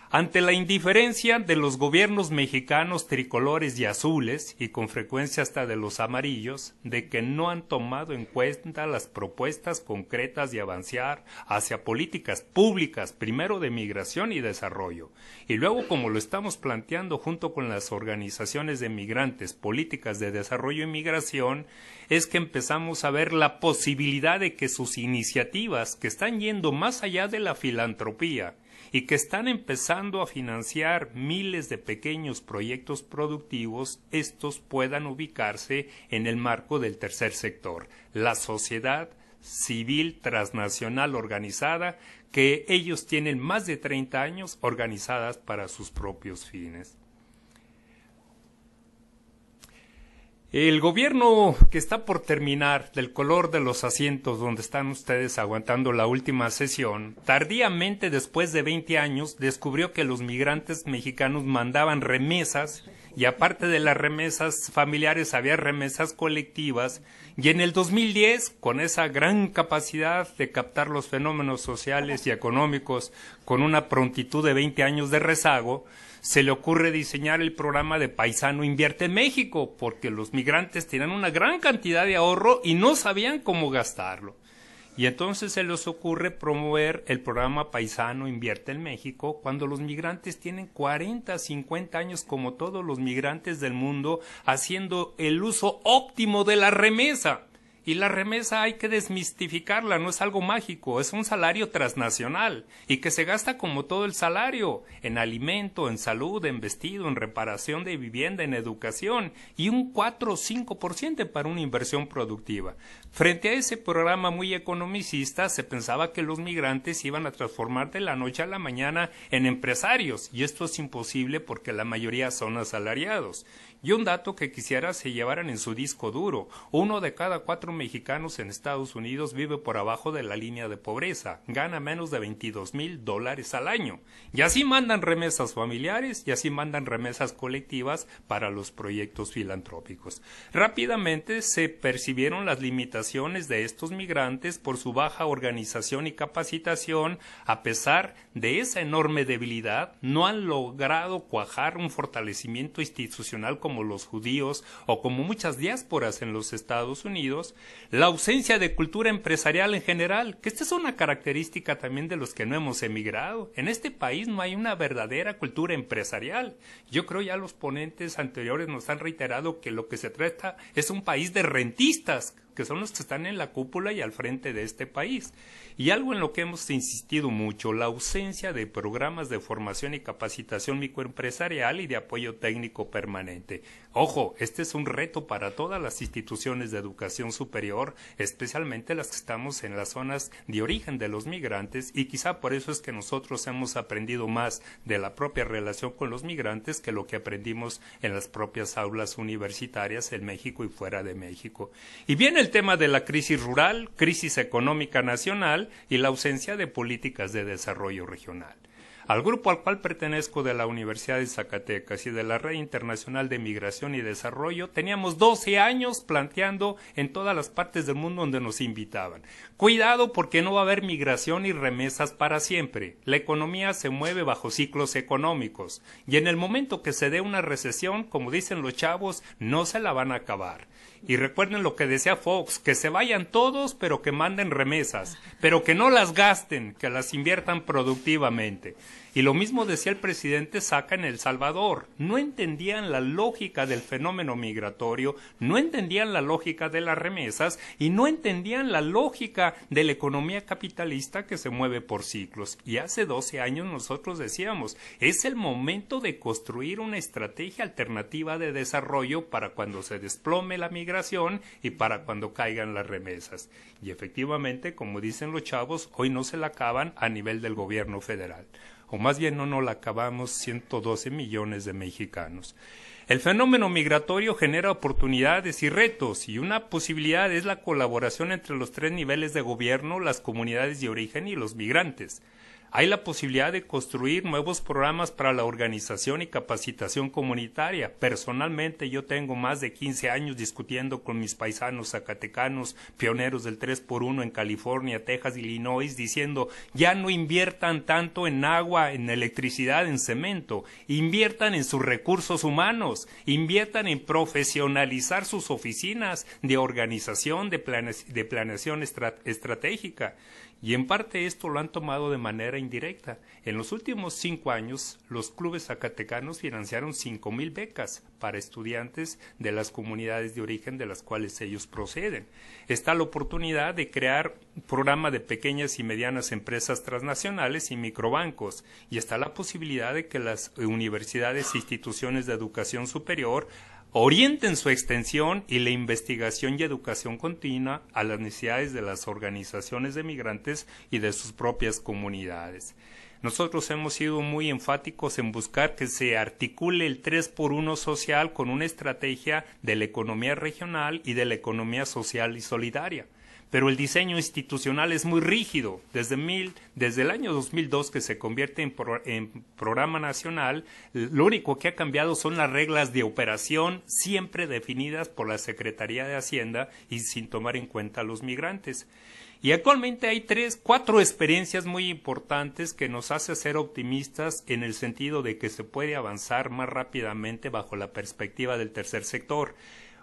Speaker 3: Ante la indiferencia de los gobiernos mexicanos tricolores y azules, y con frecuencia hasta de los amarillos, de que no han tomado en cuenta las propuestas concretas de avanzar hacia políticas públicas, primero de migración y desarrollo, y luego, como lo estamos planteando junto con las organizaciones de migrantes, políticas de desarrollo y migración, es que empezamos a ver la posibilidad de que sus iniciativas, que están yendo más allá de la filantropía, y que están empezando a financiar miles de pequeños proyectos productivos, estos puedan ubicarse en el marco del tercer sector, la sociedad civil transnacional organizada, que ellos tienen más de 30 años organizadas para sus propios fines. El gobierno que está por terminar, del color de los asientos donde están ustedes aguantando la última sesión, tardíamente después de 20 años descubrió que los migrantes mexicanos mandaban remesas y aparte de las remesas familiares había remesas colectivas, y en el 2010, con esa gran capacidad de captar los fenómenos sociales y económicos con una prontitud de 20 años de rezago, se le ocurre diseñar el programa de Paisano Invierte en México, porque los migrantes tenían una gran cantidad de ahorro y no sabían cómo gastarlo. Y entonces se les ocurre promover el programa Paisano Invierte en México cuando los migrantes tienen 40, 50 años, como todos los migrantes del mundo, haciendo el uso óptimo de la remesa. Y la remesa hay que desmistificarla, no es algo mágico, es un salario transnacional y que se gasta como todo el salario, en alimento, en salud, en vestido, en reparación de vivienda, en educación y un 4 o 5% para una inversión productiva. Frente a ese programa muy economicista se pensaba que los migrantes iban a transformar de la noche a la mañana en empresarios y esto es imposible porque la mayoría son asalariados. Y un dato que quisiera se llevaran en su disco duro: 1 de cada 4 mexicanos en Estados Unidos vive por abajo de la línea de pobreza, gana menos de $22,000 al año. Y así mandan remesas familiares y así mandan remesas colectivas para los proyectos filantrópicos. Rápidamente se percibieron las limitaciones de estos migrantes por su baja organización y capacitación. A pesar de esa enorme debilidad, no han logrado cuajar un fortalecimiento institucional como los judíos o como muchas diásporas en los Estados Unidos. La ausencia de cultura empresarial en general, que esta es una característica también de los que no hemos emigrado. En este país no hay una verdadera cultura empresarial. Yo creo ya los ponentes anteriores nos han reiterado que lo que se trata es un país de rentistas, que son los que están en la cúpula y al frente de este país. Y algo en lo que hemos insistido mucho: la ausencia de programas de formación y capacitación microempresarial y de apoyo técnico permanente. Ojo, este es un reto para todas las instituciones de educación superior, especialmente las que estamos en las zonas de origen de los migrantes, y quizá por eso es que nosotros hemos aprendido más de la propia relación con los migrantes que lo que aprendimos en las propias aulas universitarias en México y fuera de México. Y viene el tema de la crisis rural, crisis económica nacional y la ausencia de políticas de desarrollo regional. Al grupo al cual pertenezco de la Universidad de Zacatecas y de la Red Internacional de Migración y Desarrollo, teníamos 12 años planteando en todas las partes del mundo donde nos invitaban: cuidado, porque no va a haber migración y remesas para siempre. La economía se mueve bajo ciclos económicos y en el momento que se dé una recesión, como dicen los chavos, no se la van a acabar. Y recuerden lo que decía Fox: que se vayan todos, pero que manden remesas, pero que no las gasten, que las inviertan productivamente. Y lo mismo decía el presidente Saca en El Salvador. No entendían la lógica del fenómeno migratorio, no entendían la lógica de las remesas y no entendían la lógica de la economía capitalista que se mueve por ciclos. Y hace 12 años nosotros decíamos: es el momento de construir una estrategia alternativa de desarrollo para cuando se desplome la migración y para cuando caigan las remesas. Y efectivamente, como dicen los chavos, hoy no se la acaban a nivel del gobierno federal. O más bien no la acabamos 112 millones de mexicanos. El fenómeno migratorio genera oportunidades y retos, y una posibilidad es la colaboración entre los 3 niveles de gobierno, las comunidades de origen y los migrantes. Hay la posibilidad de construir nuevos programas para la organización y capacitación comunitaria. Personalmente yo tengo más de 15 años discutiendo con mis paisanos zacatecanos, pioneros del 3x1 en California, Texas, Illinois, diciendo: ya no inviertan tanto en agua, en electricidad, en cemento, inviertan en sus recursos humanos, inviertan en profesionalizar sus oficinas de organización, de planeación estratégica. Y en parte esto lo han tomado de manera indirecta. En los últimos 5 años, los clubes zacatecanos financiaron 5,000 becas para estudiantes de las comunidades de origen de las cuales ellos proceden. Está la oportunidad de crear un programa de pequeñas y medianas empresas transnacionales y microbancos. Y está la posibilidad de que las universidades e instituciones de educación superior orienten su extensión y la investigación y educación continua a las necesidades de las organizaciones de migrantes y de sus propias comunidades. Nosotros hemos sido muy enfáticos en buscar que se articule el 3x1 social con una estrategia de la economía regional y de la economía social y solidaria. Pero el diseño institucional es muy rígido. Desde el año 2002 que se convierte en programa nacional, lo único que ha cambiado son las reglas de operación, siempre definidas por la Secretaría de Hacienda y sin tomar en cuenta a los migrantes. Y actualmente hay 4 experiencias muy importantes que nos hace ser optimistas en el sentido de que se puede avanzar más rápidamente bajo la perspectiva del tercer sector.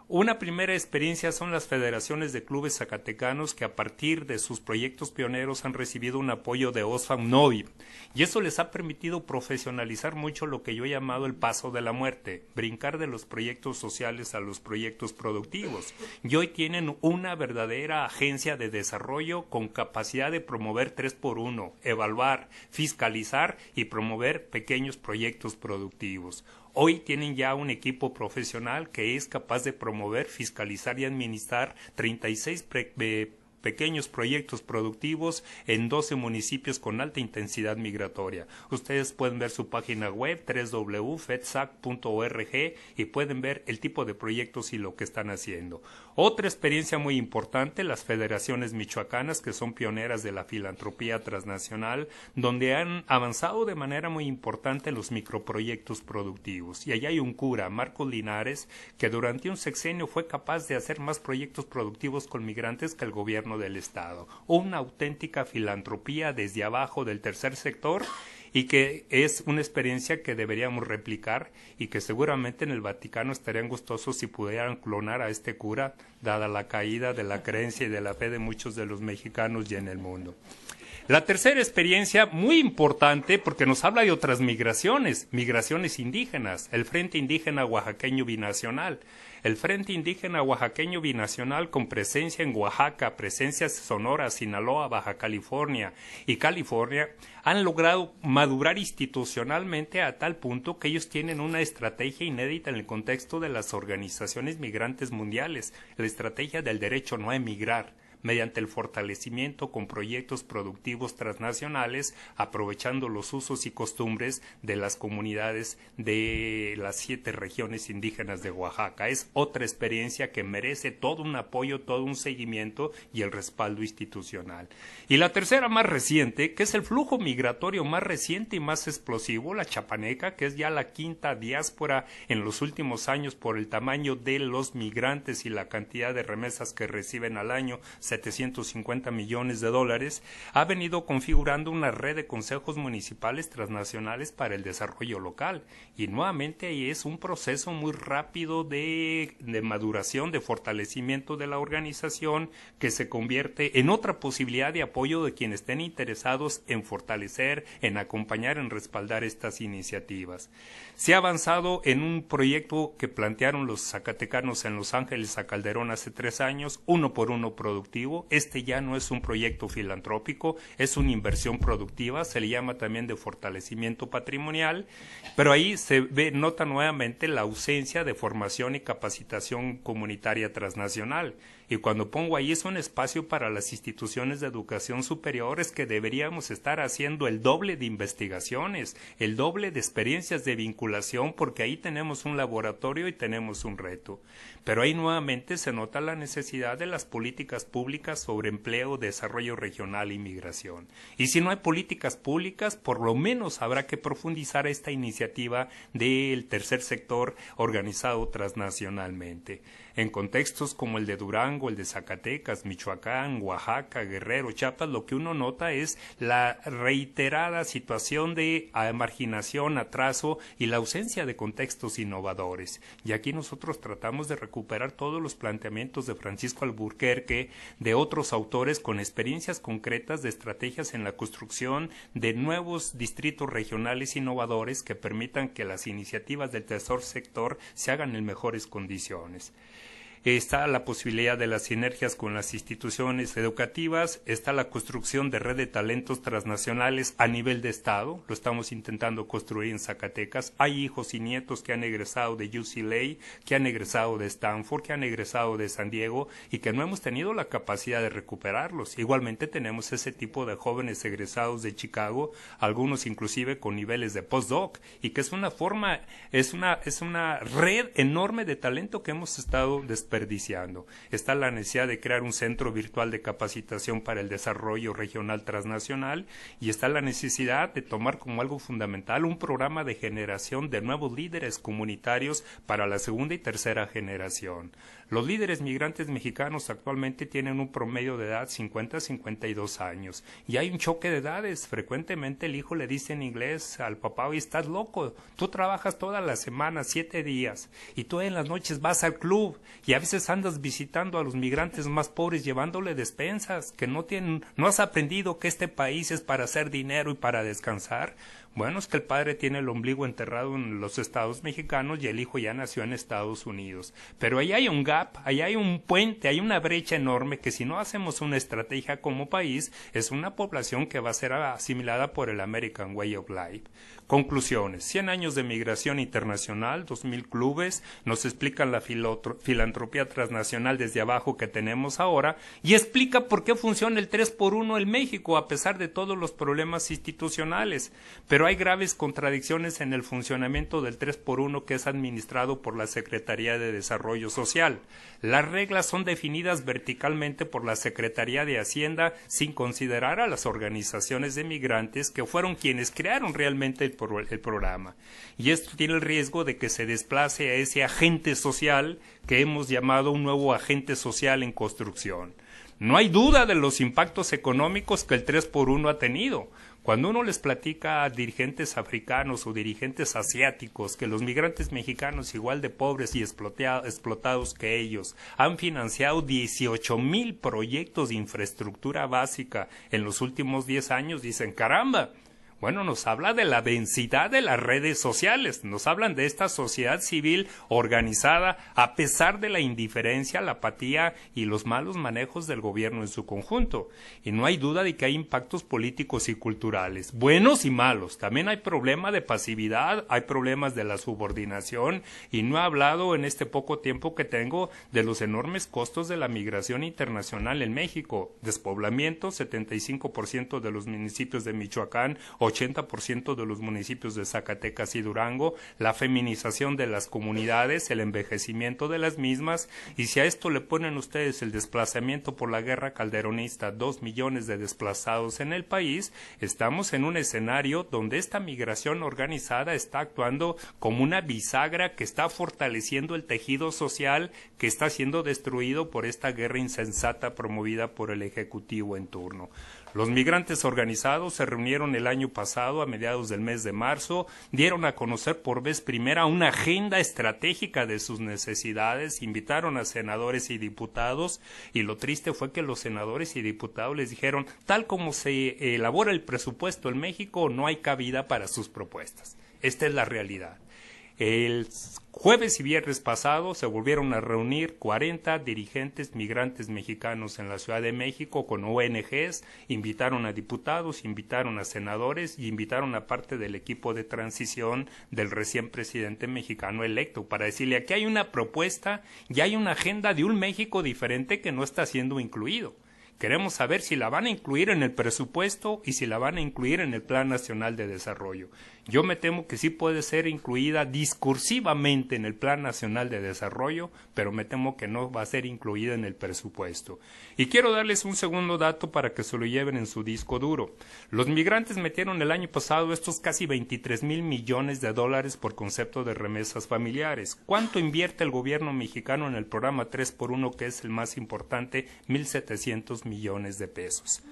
Speaker 3: Una primera experiencia son las federaciones de clubes zacatecanos que a partir de sus proyectos pioneros han recibido un apoyo de Oxfam Novib, y eso les ha permitido profesionalizar mucho lo que yo he llamado el paso de la muerte, brincar de los proyectos sociales a los proyectos productivos, y hoy tienen una verdadera agencia de desarrollo con capacidad de promover 3x1, evaluar, fiscalizar y promover pequeños proyectos productivos. Hoy tienen ya un equipo profesional que es capaz de promover, fiscalizar y administrar 36 pequeños proyectos productivos en 12 municipios con alta intensidad migratoria. Ustedes pueden ver su página web www.fedsac.org y pueden ver el tipo de proyectos y lo que están haciendo. Otra experiencia muy importante, las federaciones michoacanas, que son pioneras de la filantropía transnacional, donde han avanzado de manera muy importante los microproyectos productivos. Y allá hay un cura, Marcos Linares, que durante un sexenio fue capaz de hacer más proyectos productivos con migrantes que el gobierno del Estado. Una auténtica filantropía desde abajo del tercer sector, y que es una experiencia que deberíamos replicar y que seguramente en el Vaticano estarían gustosos si pudieran clonar a este cura, dada la caída de la creencia y de la fe de muchos de los mexicanos y en el mundo. La tercera experiencia, muy importante, porque nos habla de otras migraciones indígenas, el Frente Indígena Oaxaqueño Binacional. El Frente Indígena Oaxaqueño Binacional, con presencia en Oaxaca, presencia en Sonora, Sinaloa, Baja California y California, han logrado madurar institucionalmente a tal punto que ellos tienen una estrategia inédita en el contexto de las organizaciones migrantes mundiales, la estrategia del derecho no a emigrar, mediante el fortalecimiento con proyectos productivos transnacionales, aprovechando los usos y costumbres de las comunidades de las 7 regiones indígenas de Oaxaca. Es otra experiencia que merece todo un apoyo, todo un seguimiento y el respaldo institucional. Y la tercera, más reciente, que es el flujo migratorio más reciente y más explosivo, la chapaneca, que es ya la 5ª diáspora en los últimos años por el tamaño de los migrantes y la cantidad de remesas que reciben al año, 750 millones de dólares, ha venido configurando una red de consejos municipales transnacionales para el desarrollo local. Y nuevamente ahí es un proceso muy rápido de maduración, de fortalecimiento de la organización, que se convierte en otra posibilidad de apoyo de quienes estén interesados en fortalecer, en acompañar, en respaldar estas iniciativas. Se ha avanzado en un proyecto que plantearon los zacatecanos en Los Ángeles a Calderón hace 3 años, 1 por 1 productivo. Este ya no es un proyecto filantrópico, es una inversión productiva, se le llama también de fortalecimiento patrimonial, pero ahí se nota nuevamente la ausencia de formación y capacitación comunitaria transnacional. Y cuando pongo ahí es un espacio para las instituciones de educación superior, es que deberíamos estar haciendo el doble de investigaciones, el doble de experiencias de vinculación, porque ahí tenemos un laboratorio y tenemos un reto. Pero ahí nuevamente se nota la necesidad de las políticas públicas sobre empleo, desarrollo regional y migración. Y si no hay políticas públicas, por lo menos habrá que profundizar esta iniciativa del tercer sector organizado transnacionalmente. En contextos como el de Durango, el de Zacatecas, Michoacán, Oaxaca, Guerrero, Chiapas, lo que uno nota es la reiterada situación de marginación, atraso y la ausencia de contextos innovadores. Y aquí nosotros tratamos de recuperar todos los planteamientos de Francisco Alburquerque, de otros autores con experiencias concretas de estrategias en la construcción de nuevos distritos regionales innovadores que permitan que las iniciativas del tercer sector se hagan en mejores condiciones. Está la posibilidad de las sinergias con las instituciones educativas, está la construcción de red de talentos transnacionales a nivel de Estado, lo estamos intentando construir en Zacatecas. Hay hijos y nietos que han egresado de UCLA, que han egresado de Stanford, que han egresado de San Diego y que no hemos tenido la capacidad de recuperarlos. Igualmente tenemos ese tipo de jóvenes egresados de Chicago, algunos inclusive con niveles de postdoc, y que es una forma, es una red enorme de talento que hemos estado desperdiciando. Está la necesidad de crear un centro virtual de capacitación para el desarrollo regional transnacional y está la necesidad de tomar como algo fundamental un programa de generación de nuevos líderes comunitarios para la segunda y tercera generación. Los líderes migrantes mexicanos actualmente tienen un promedio de edad 50 a 52 años y hay un choque de edades. Frecuentemente el hijo le dice en inglés al papá: oye, estás loco, tú trabajas toda la semana, 7 días, y tú en las noches vas al club y a veces andas visitando a los migrantes más pobres llevándole despensas, que no has aprendido que este país es para hacer dinero y para descansar. Bueno, es que el padre tiene el ombligo enterrado en los estados mexicanos y el hijo ya nació en Estados Unidos. Pero ahí hay un gap gap, ahí hay un puente, hay una brecha enorme que si no hacemos una estrategia como país, es una población que va a ser asimilada por el American Way of Life. Conclusiones. 100 años de migración internacional, 2000 clubes, nos explican la filantropía transnacional desde abajo que tenemos ahora y explica por qué funciona el 3x1 en México a pesar de todos los problemas institucionales. Pero hay graves contradicciones en el funcionamiento del 3x1 que es administrado por la Secretaría de Desarrollo Social. Las reglas son definidas verticalmente por la Secretaría de Hacienda sin considerar a las organizaciones de migrantes que fueron quienes crearon realmente el programa. Y esto tiene el riesgo de que se desplace a ese agente social que hemos llamado un nuevo agente social en construcción. No hay duda de los impactos económicos que el 3x1 ha tenido. Cuando uno les platica a dirigentes africanos o dirigentes asiáticos que los migrantes mexicanos, igual de pobres y explotados que ellos, han financiado 18,000 proyectos de infraestructura básica en los últimos 10 años, dicen, caramba. Bueno, nos habla de la densidad de las redes sociales, nos hablan de esta sociedad civil organizada a pesar de la indiferencia, la apatía y los malos manejos del gobierno en su conjunto. Y no hay duda de que hay impactos políticos y culturales, buenos y malos. También hay problema de pasividad, hay problemas de la subordinación y no he hablado en este poco tiempo que tengo de los enormes costos de la migración internacional en México. Despoblamiento, 75% de los municipios de Michoacán, 80% de los municipios de Zacatecas y Durango, la feminización de las comunidades, el envejecimiento de las mismas, y si a esto le ponen ustedes el desplazamiento por la guerra calderonista, 2 millones de desplazados en el país, estamos en un escenario donde esta migración organizada está actuando como una bisagra que está fortaleciendo el tejido social que está siendo destruido por esta guerra insensata promovida por el Ejecutivo en turno. Los migrantes organizados se reunieron el año pasado, a mediados del mes de marzo, dieron a conocer por vez primera una agenda estratégica de sus necesidades, invitaron a senadores y diputados, y lo triste fue que los senadores y diputados les dijeron, tal como se elabora el presupuesto en México, no hay cabida para sus propuestas. Esta es la realidad. El jueves y viernes pasado se volvieron a reunir 40 dirigentes migrantes mexicanos en la Ciudad de México con ONGs, invitaron a diputados, invitaron a senadores y invitaron a parte del equipo de transición del recién presidente mexicano electo para decirle aquí hay una propuesta y hay una agenda de un México diferente que no está siendo incluido. Queremos saber si la van a incluir en el presupuesto y si la van a incluir en el Plan Nacional de Desarrollo. Yo me temo que sí puede ser incluida discursivamente en el Plan Nacional de Desarrollo, pero me temo que no va a ser incluida en el presupuesto. Y quiero darles un segundo dato para que se lo lleven en su disco duro. Los migrantes metieron el año pasado estos casi 23,000 millones de dólares por concepto de remesas familiares. ¿Cuánto invierte el gobierno mexicano en el programa 3x1, que es el más importante? 1,700 millones de pesos.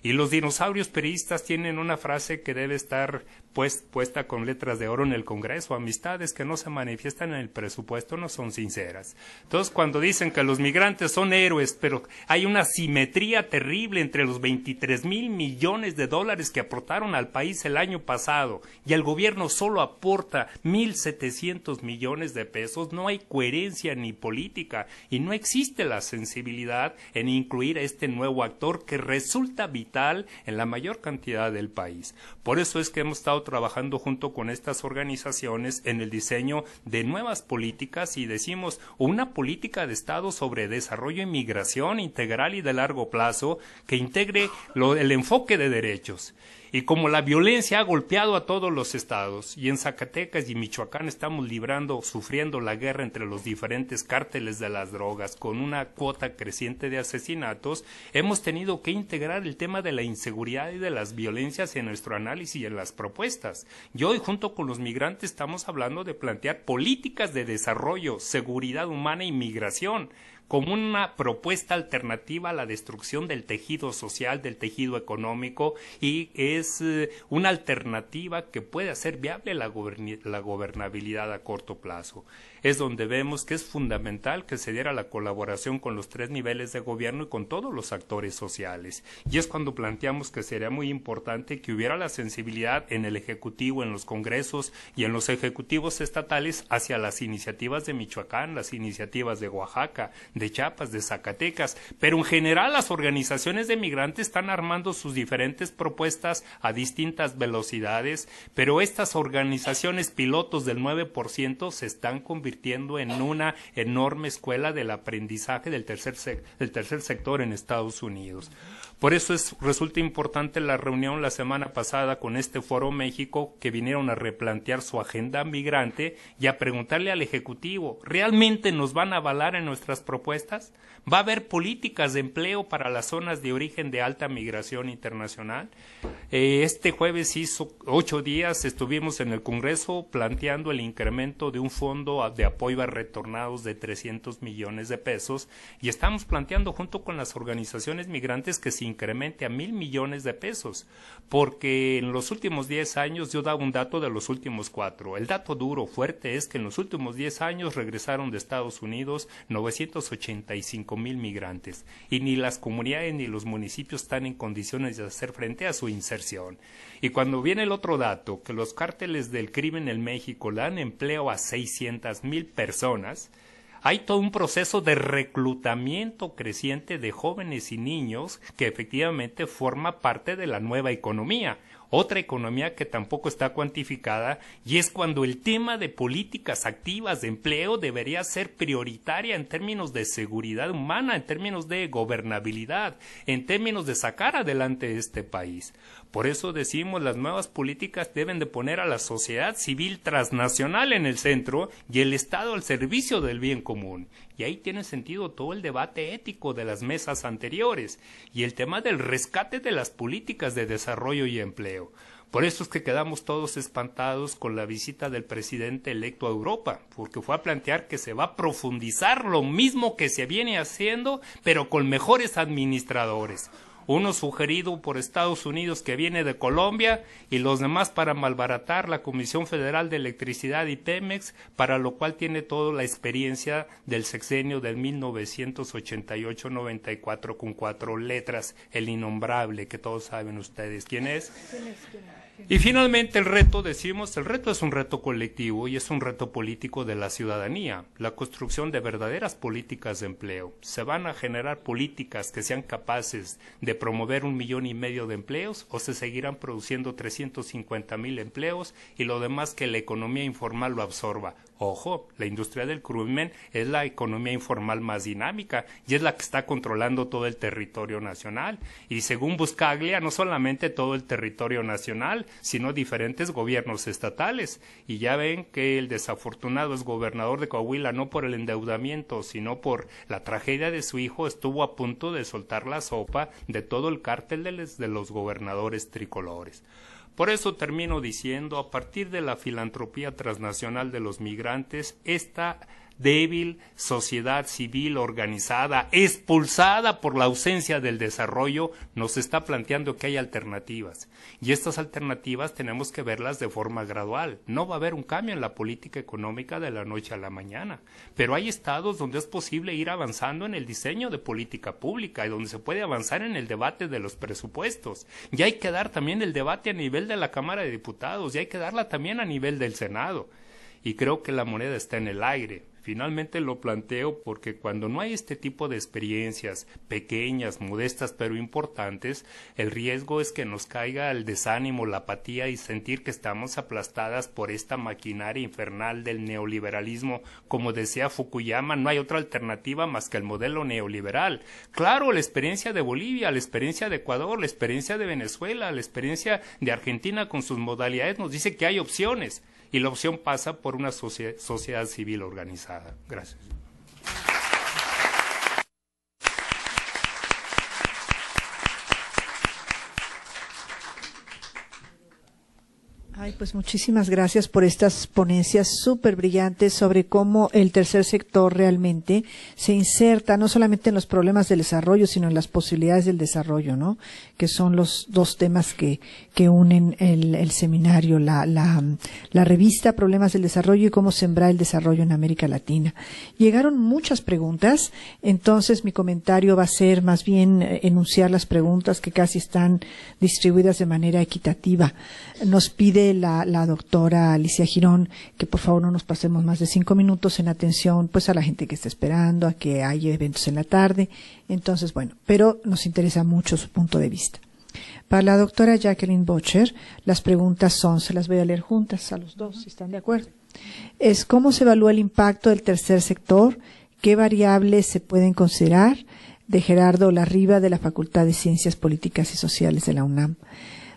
Speaker 3: Y los dinosaurios periodistas tienen una frase que debe estar puesta con letras de oro en el Congreso: amistades que no se manifiestan en el presupuesto no son sinceras. Entonces, cuando dicen que los migrantes son héroes, pero hay una simetría terrible entre los 23,000 millones de dólares que aportaron al país el año pasado y el gobierno solo aporta 1,700 millones de pesos, no hay coherencia ni política y no existe la sensibilidad en incluir a este nuevo actor que resulta vital en la mayor cantidad del país. Por eso es que hemos estado trabajando junto con estas organizaciones en el diseño de nuevas políticas y decimos una política de Estado sobre desarrollo y migración integral y de largo plazo que integre el enfoque de derechos. Y como la violencia ha golpeado a todos los estados, y en Zacatecas y Michoacán estamos sufriendo la guerra entre los diferentes cárteles de las drogas, con una cuota creciente de asesinatos, hemos tenido que integrar el tema de la inseguridad y de las violencias en nuestro análisis y en las propuestas. Y hoy, junto con los migrantes, estamos hablando de plantear políticas de desarrollo, seguridad humana y migración, como una propuesta alternativa a la destrucción del tejido social, del tejido económico, y es una alternativa que puede hacer viable la gobernabilidad a corto plazo. Es donde vemos que es fundamental que se diera la colaboración con los 3 niveles de gobierno y con todos los actores sociales. Y es cuando planteamos que sería muy importante que hubiera la sensibilidad en el Ejecutivo, en los congresos y en los ejecutivos estatales hacia las iniciativas de Michoacán, las iniciativas de Oaxaca, de Chiapas, de Zacatecas, pero en general las organizaciones de migrantes están armando sus diferentes propuestas a distintas velocidades, pero estas organizaciones pilotos del 9% se están convirtiendo en una enorme escuela del aprendizaje del tercer sector en Estados Unidos. Por eso resulta importante la reunión la semana pasada con este Foro México, que vinieron a replantear su agenda migrante y a preguntarle al Ejecutivo, ¿realmente nos van a avalar en nuestras propuestas? ¿Va a haber políticas de empleo para las zonas de origen de alta migración internacional? Este jueves 8 días estuvimos en el Congreso planteando el incremento de un fondo de apoyo a retornados de 300 millones de pesos y estamos planteando junto con las organizaciones migrantes que se incremente a 1,000 millones de pesos, porque en los últimos 10 años, yo daba un dato de los últimos 4, el dato duro, fuerte, es que en los últimos 10 años regresaron de Estados Unidos 985,000 migrantes, y ni las comunidades ni los municipios están en condiciones de hacer frente a su inserción. Y cuando viene el otro dato, que los cárteles del crimen en México le dan empleo a 600,000 personas, hay todo un proceso de reclutamiento creciente de jóvenes y niños que efectivamente forma parte de la nueva economía. Otra economía que tampoco está cuantificada, y es cuando el tema de políticas activas de empleo debería ser prioritaria en términos de seguridad humana, en términos de gobernabilidad, en términos de sacar adelante este país. Por eso decimos, las nuevas políticas deben de poner a la sociedad civil transnacional en el centro y el Estado al servicio del bien común. Y ahí tiene sentido todo el debate ético de las mesas anteriores y el tema del rescate de las políticas de desarrollo y empleo. Por eso es que quedamos todos espantados con la visita del presidente electo a Europa, porque fue a plantear que se va a profundizar lo mismo que se viene haciendo, pero con mejores administradores. Uno sugerido por Estados Unidos, que viene de Colombia, y los demás para malbaratar la Comisión Federal de Electricidad y Pemex, para lo cual tiene toda la experiencia del sexenio del 1988-94 con 4 letras, el innombrable, que todos saben ustedes quién es. Y finalmente el reto, decimos, el reto es un reto colectivo y es un reto político de la ciudadanía, la construcción de verdaderas políticas de empleo. Se van a generar políticas que sean capaces de promover 1,5 millones de empleos, o se seguirán produciendo 350,000 empleos y lo demás que la economía informal lo absorba. Ojo, la industria del crimen es la economía informal más dinámica y es la que está controlando todo el territorio nacional. Y según Buscaglia, no solamente todo el territorio nacional, sino diferentes gobiernos estatales. Y ya ven que el desafortunado exgobernador de Coahuila, no por el endeudamiento, sino por la tragedia de su hijo, estuvo a punto de soltar la sopa de todo el cártel de los gobernadores tricolores. Por eso termino diciendo, a partir de la filantropía transnacional de los migrantes, esta débil sociedad civil organizada, expulsada por la ausencia del desarrollo, nos está planteando que hay alternativas. Y estas alternativas tenemos que verlas de forma gradual. No va a haber un cambio en la política económica de la noche a la mañana, pero hay estados donde es posible ir avanzando en el diseño de política pública y donde se puede avanzar en el debate de los presupuestos. Y hay que dar también el debate a nivel de la Cámara de Diputados y hay que darla también a nivel del Senado. Y creo que la moneda está en el aire. Finalmente lo planteo porque cuando no hay este tipo de experiencias pequeñas, modestas, pero importantes, el riesgo es que nos caiga el desánimo, la apatía y sentir que estamos aplastadas por esta maquinaria infernal del neoliberalismo. Como decía Fukuyama, no hay otra alternativa más que el modelo neoliberal. Claro, la experiencia de Bolivia, la experiencia de Ecuador, la experiencia de Venezuela, la experiencia de Argentina con sus modalidades nos dice que hay opciones. Y la opción pasa por una sociedad civil organizada. Gracias.
Speaker 1: Ay, pues muchísimas gracias por estas ponencias súper brillantes sobre cómo el tercer sector realmente se inserta no solamente en los problemas del desarrollo, sino en las posibilidades del desarrollo, ¿no? Que son los dos temas que unen el seminario, la revista Problemas del Desarrollo y cómo sembrar el desarrollo en América Latina. Llegaron muchas preguntas, entonces mi comentario va a ser más bien enunciar las preguntas que casi están distribuidas de manera equitativa. Nos pide la doctora Alicia Girón que por favor no nos pasemos más de 5 minutos en atención pues a la gente que está esperando, a que haya eventos en la tarde. Entonces, bueno, pero nos interesa mucho su punto de vista. Para la doctora Jacqueline Bocher, las preguntas son, se las voy a leer juntas a los dos, si están de acuerdo. Es ¿cómo se evalúa el impacto del tercer sector? ¿Qué variables se pueden considerar? De Gerardo Larriba, de la Facultad de Ciencias Políticas y Sociales de la UNAM.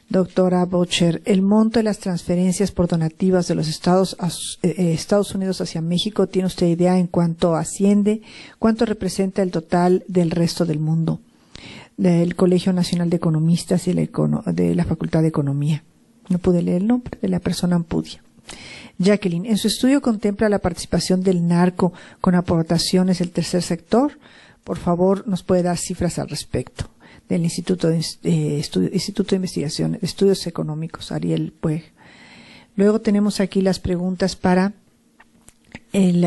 Speaker 1: Doctora Bocher, el monto de las transferencias por donativas de los Estados Unidos hacia México, ¿tiene usted idea en cuánto asciende? ¿Cuánto representa el total del resto del mundo? Del Colegio Nacional de Economistas y de la Facultad de Economía. No pude leer el nombre de la persona ampudia. Jacqueline, ¿en su estudio contempla la participación del narco con aportaciones del tercer sector? Por favor, nos puede dar cifras al respecto. Del Instituto de Investigación de Estudios Económicos, Ariel Puig. Luego tenemos aquí las preguntas para el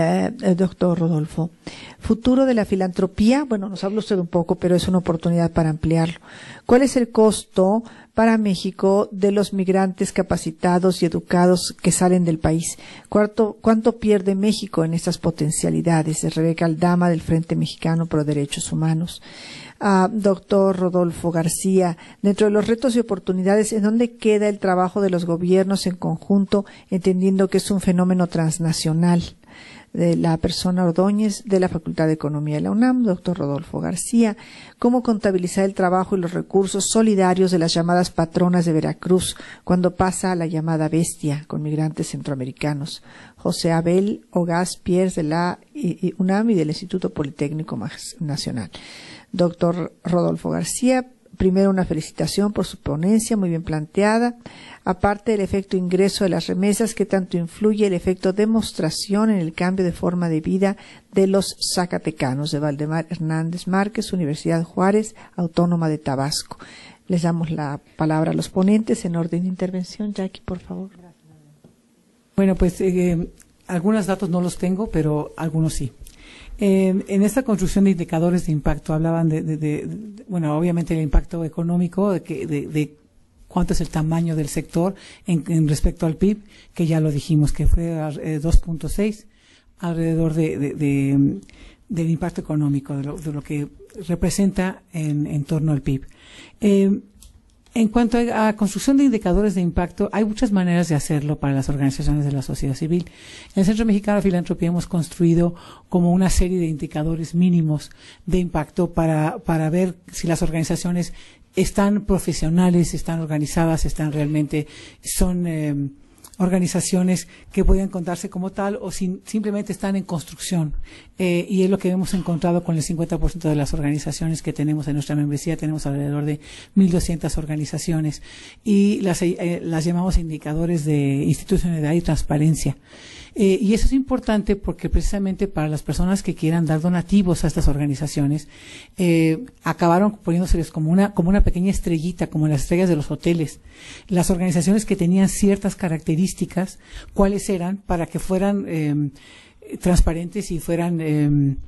Speaker 1: doctor Rodolfo. Futuro de la filantropía. Bueno, nos habla usted un poco, pero es una oportunidad para ampliarlo. ¿Cuál es el costo para México de los migrantes capacitados y educados que salen del país? ¿Cuánto pierde México en estas potencialidades? De Rebeca Aldama, del Frente Mexicano Pro Derechos Humanos. Doctor Rodolfo García, dentro de los retos y oportunidades, ¿en dónde queda el trabajo de los gobiernos en conjunto, entendiendo que es un fenómeno transnacional? De la persona Ordóñez, de la Facultad de Economía de la UNAM, doctor Rodolfo García, ¿cómo contabilizar el trabajo y los recursos solidarios de las llamadas patronas de Veracruz cuando pasa a la llamada bestia con migrantes centroamericanos? José Abel Ogaz Pierres, de la UNAM y del Instituto Politécnico Nacional. Doctor Rodolfo García, primero una felicitación por su ponencia, muy bien planteada. Aparte del efecto ingreso de las remesas, ¿qué tanto influye el efecto demostración en el cambio de forma de vida de los zacatecanos? De Valdemar Hernández Márquez, Universidad Juárez, Autónoma de Tabasco. Les damos la palabra a los ponentes en orden de intervención. Jackie, por favor.
Speaker 2: Bueno, pues algunos datos no los tengo, pero algunos sí. En esta construcción de indicadores de impacto hablaban bueno, obviamente el impacto económico, de cuánto es el tamaño del sector en respecto al PIB, que ya lo dijimos, que fue 2.6, alrededor del impacto económico, de lo que representa en torno al PIB. En cuanto a construcción de indicadores de impacto, hay muchas maneras de hacerlo para las organizaciones de la sociedad civil. En el Centro Mexicano de Filantropía hemos construido como una serie de indicadores mínimos de impacto para ver si las organizaciones están profesionales, están organizadas, son organizaciones que pueden contarse como tal o simplemente están en construcción. Y es lo que hemos encontrado con el 50% de las organizaciones que tenemos en nuestra membresía. Tenemos alrededor de 1,200 organizaciones y las llamamos indicadores de institucionalidad y transparencia. Y eso es importante porque precisamente para las personas que quieran dar donativos a estas organizaciones, acabaron poniéndoseles como una pequeña estrellita, como las estrellas de los hoteles. Las organizaciones que tenían ciertas características, ¿cuáles eran? Para que fueran transparentes y fueran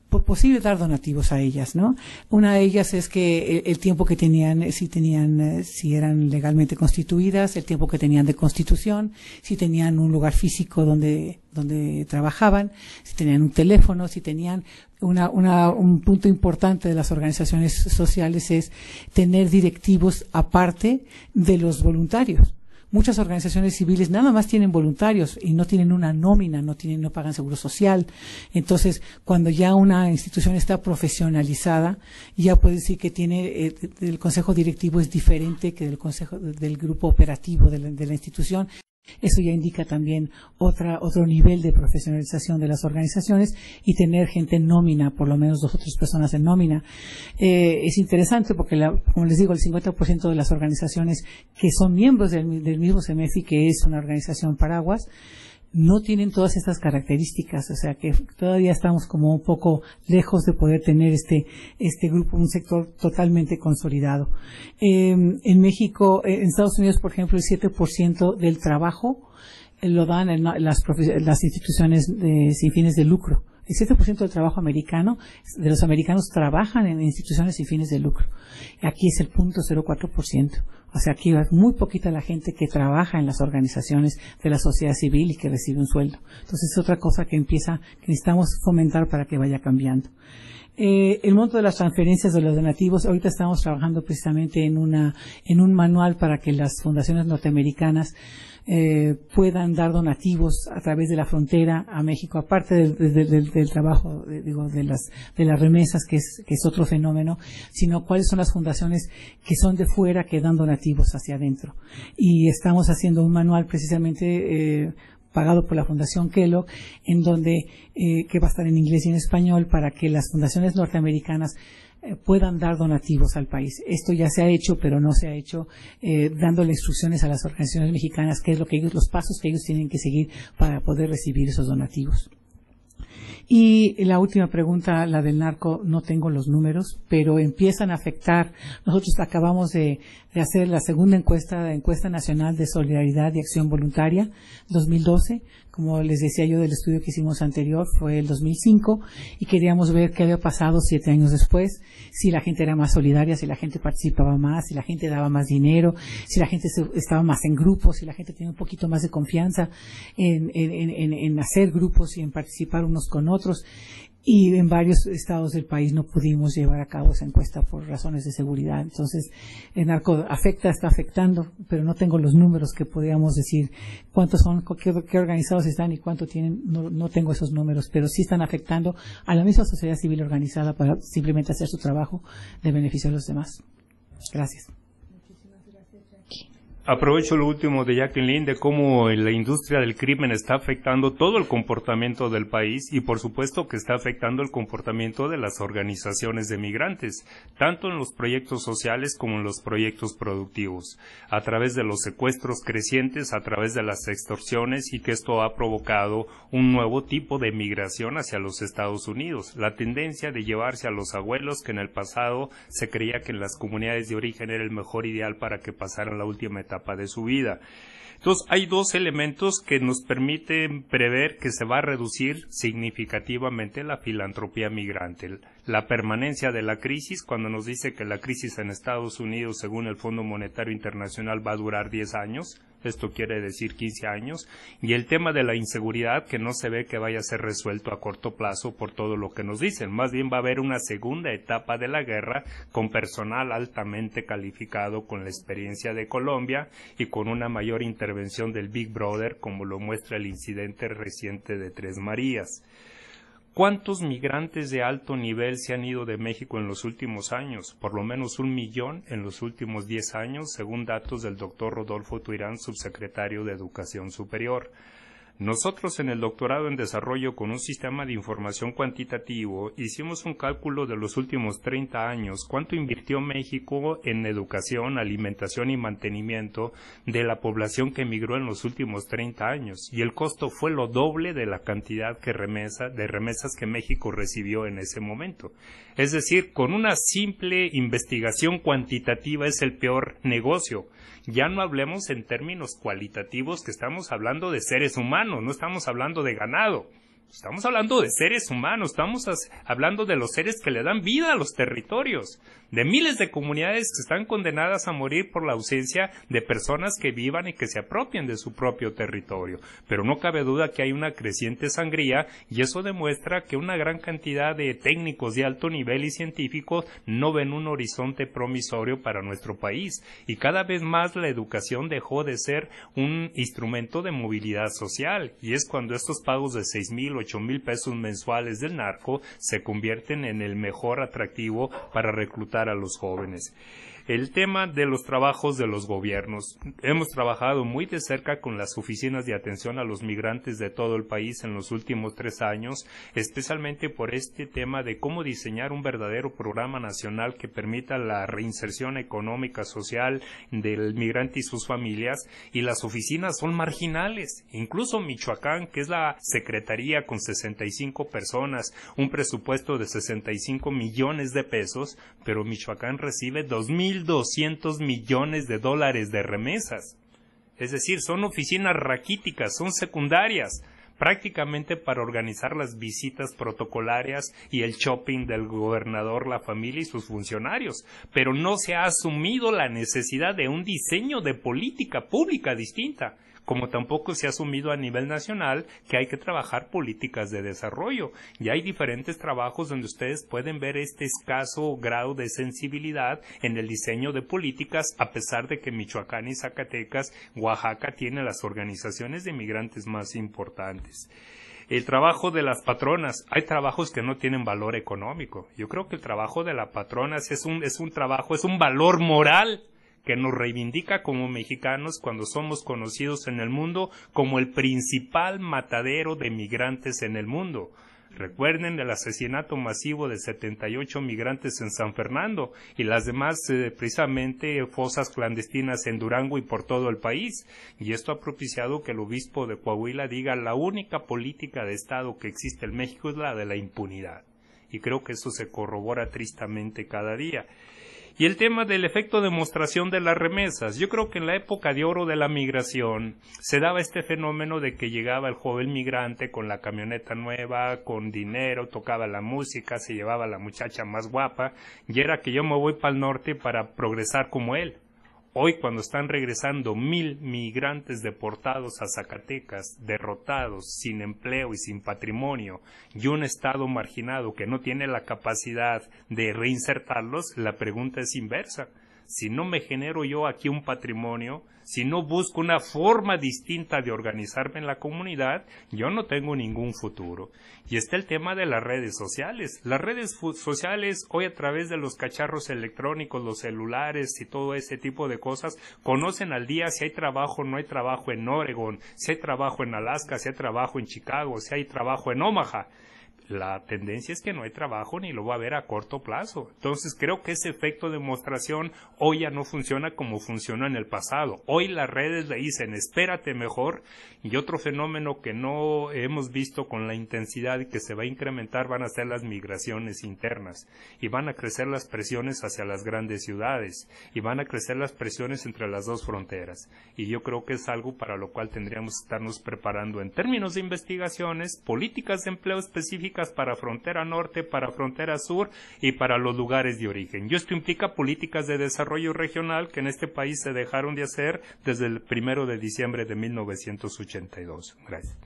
Speaker 2: posible dar donativos a ellas, ¿no? Una de ellas es que el tiempo que tenían, si eran legalmente constituidas, el tiempo que tenían de constitución, si tenían un lugar físico donde trabajaban, si tenían un teléfono, si tenían un punto importante de las organizaciones sociales es tener directivos aparte de los voluntarios. Muchas organizaciones civiles nada más tienen voluntarios y no tienen una nómina, no pagan seguro social. Entonces, cuando ya una institución está profesionalizada, ya puede decir que tiene el consejo directivo es diferente que del grupo operativo de la institución. Eso ya indica también otro nivel de profesionalización de las organizaciones y tener gente en nómina, por lo menos 2 o 3 personas en nómina. Es interesante porque, como les digo, el 50% de las organizaciones que son miembros del mismo CEMEFI, que es una organización paraguas, no tienen todas estas características, o sea que todavía estamos como un poco lejos de poder tener este grupo, un sector totalmente consolidado. En México, en Estados Unidos, por ejemplo, el 7% del trabajo lo dan en las instituciones sin fines de lucro. El 7% del trabajo americano, de los americanos, trabajan en instituciones sin fines de lucro. Aquí es el 0.04%. O sea, aquí es muy poquita la gente que trabaja en las organizaciones de la sociedad civil y que recibe un sueldo. Entonces, es otra cosa que necesitamos fomentar para que vaya cambiando. El monto de las transferencias de los donativos, ahorita estamos trabajando precisamente en un manual para que las fundaciones norteamericanas puedan dar donativos a través de la frontera a México, aparte del trabajo, de las remesas, que es otro fenómeno, sino cuáles son las fundaciones que son de fuera que dan donativos hacia adentro. Y estamos haciendo un manual precisamente pagado por la Fundación Kellogg, en donde que va a estar en inglés y en español para que las fundaciones norteamericanas puedan dar donativos al país. Esto ya se ha hecho, pero no se ha hecho dándole instrucciones a las organizaciones mexicanas, qué es los pasos que ellos tienen que seguir para poder recibir esos donativos. Y la última pregunta, la del narco, no tengo los números, pero empiezan a afectar. Nosotros acabamos de hacer la segunda encuesta nacional de solidaridad y acción voluntaria, 2012. Como les decía yo, del estudio que hicimos anterior fue el 2005 y queríamos ver qué había pasado 7 años después, si la gente era más solidaria, si la gente participaba más, si la gente daba más dinero, si la gente estaba más en grupos, si la gente tenía un poquito más de confianza en hacer grupos y en participar unos con otros. Y en varios estados del país no pudimos llevar a cabo esa encuesta por razones de seguridad. Entonces, el narco está afectando, pero no tengo los números que podríamos decir cuántos son, qué organizados están y cuánto tienen. No tengo esos números, pero sí están afectando a la misma sociedad civil organizada para simplemente hacer su trabajo de beneficio a los demás. Gracias.
Speaker 3: Aprovecho lo último de Jacqueline de cómo la industria del crimen está afectando todo el comportamiento del país y por supuesto que está afectando el comportamiento de las organizaciones de migrantes, tanto en los proyectos sociales como en los proyectos productivos, a través de los secuestros crecientes, a través de las extorsiones y que esto ha provocado un nuevo tipo de migración hacia los Estados Unidos. La tendencia de llevarse a los abuelos, que en el pasado se creía que en las comunidades de origen era el mejor ideal para que pasaran la última etapa de su vida. Entonces, hay 2 elementos que nos permiten prever que se va a reducir significativamente la filantropía migrante. La permanencia de la crisis, cuando nos dice que la crisis en Estados Unidos, según el Fondo Monetario Internacional, va a durar 10 años, esto quiere decir 15 años, y el tema de la inseguridad, que no se ve que vaya a ser resuelto a corto plazo por todo lo que nos dicen. Más bien va a haber una segunda etapa de la guerra con personal altamente calificado, con la experiencia de Colombia y con una mayor intervención del Big Brother, como lo muestra el incidente reciente de Tres Marías. ¿Cuántos migrantes de alto nivel se han ido de México en los últimos años? Por lo menos 1 millón en los últimos 10 años, según datos del doctor Rodolfo Tuirán, subsecretario de Educación Superior. Nosotros en el doctorado en desarrollo con un sistema de información cuantitativo hicimos un cálculo de los últimos 30 años, cuánto invirtió México en educación, alimentación y mantenimiento de la población que emigró en los últimos 30 años, y el costo fue lo doble de la cantidad de remesas que México recibió en ese momento. Es decir, con una simple investigación cuantitativa es el peor negocio. Ya no hablemos en términos cualitativos, que estamos hablando de seres humanos, no estamos hablando de ganado. Estamos hablando de seres humanos, estamos hablando de los seres que le dan vida a los territorios, de miles de comunidades que están condenadas a morir por la ausencia de personas que vivan y que se apropien de su propio territorio. Pero no cabe duda que hay una creciente sangría y eso demuestra que una gran cantidad de técnicos de alto nivel y científicos no ven un horizonte promisorio para nuestro país y cada vez más la educación dejó de ser un instrumento de movilidad social y es cuando estos pagos de 6,000, 8,000 pesos mensuales del narco se convierten en el mejor atractivo para reclutar a los jóvenes. El tema de los trabajos de los gobiernos. Hemos trabajado muy de cerca con las oficinas de atención a los migrantes de todo el país en los últimos 3 años, especialmente por este tema de cómo diseñar un verdadero programa nacional que permita la reinserción económica, social del migrante y sus familias, y las oficinas son marginales. Incluso Michoacán, que es la secretaría con 65 personas, un presupuesto de 65 millones de pesos, pero Michoacán recibe 2.200 millones de dólares de remesas. Es decir, son oficinas raquíticas, son secundarias, prácticamente para organizar las visitas protocolarias y el shopping del gobernador, la familia y sus funcionarios. Pero no se ha asumido la necesidad de un diseño de política pública distinta, como tampoco se ha asumido a nivel nacional que hay que trabajar políticas de desarrollo. Y hay diferentes trabajos donde ustedes pueden ver este escaso grado de sensibilidad en el diseño de políticas, a pesar de que Michoacán y Zacatecas, Oaxaca tienen las organizaciones de migrantes más importantes. El trabajo de las patronas. Hay trabajos que no tienen valor económico. Yo creo que el trabajo de las patronas es un trabajo, es un valor moral que nos reivindica como mexicanos cuando somos conocidos en el mundo como el principal matadero de migrantes en el mundo. Recuerden el asesinato masivo de 78 migrantes en San Fernando y las demás precisamente fosas clandestinas en Durango y por todo el país. Y esto ha propiciado que el obispo de Coahuila diga: la única política de Estado que existe en México es la de la impunidad. Y creo que eso se corrobora tristemente cada día. Y el tema del efecto de demostración de las remesas. Yo creo que en la época de oro de la migración se daba este fenómeno de que llegaba el joven migrante con la camioneta nueva, con dinero, tocaba la música, se llevaba a la muchacha más guapa, y era que yo me voy para el norte para progresar como él. Hoy, cuando están regresando 1,000 migrantes deportados a Zacatecas, derrotados, sin empleo y sin patrimonio, y un Estado marginado que no tiene la capacidad de reinsertarlos, la pregunta es inversa. Si no me genero yo aquí un patrimonio, si no busco una forma distinta de organizarme en la comunidad, yo no tengo ningún futuro. Y está el tema de las redes sociales. Las redes sociales hoy, a través de los cacharros electrónicos, los celulares y todo ese tipo de cosas, conocen al día si hay trabajo o no hay trabajo en Oregon, si hay trabajo en Alaska, si hay trabajo en Chicago, si hay trabajo en Omaha. La tendencia es que no hay trabajo ni lo va a haber a corto plazo. Entonces creo que ese efecto de demostración hoy ya no funciona como funcionó en el pasado. Hoy las redes le dicen espérate mejor, y otro fenómeno que no hemos visto con la intensidad y que se va a incrementar van a ser las migraciones internas, y van a crecer las presiones hacia las grandes ciudades, y van a crecer las presiones entre las dos fronteras. Y yo creo que es algo para lo cual tendríamos que estarnos preparando en términos de investigaciones, políticas de empleo específicas para frontera norte, para frontera sur y para los lugares de origen. Y esto implica políticas de desarrollo regional que en este país se dejaron de hacer desde el 1 de diciembre de 1982. Gracias.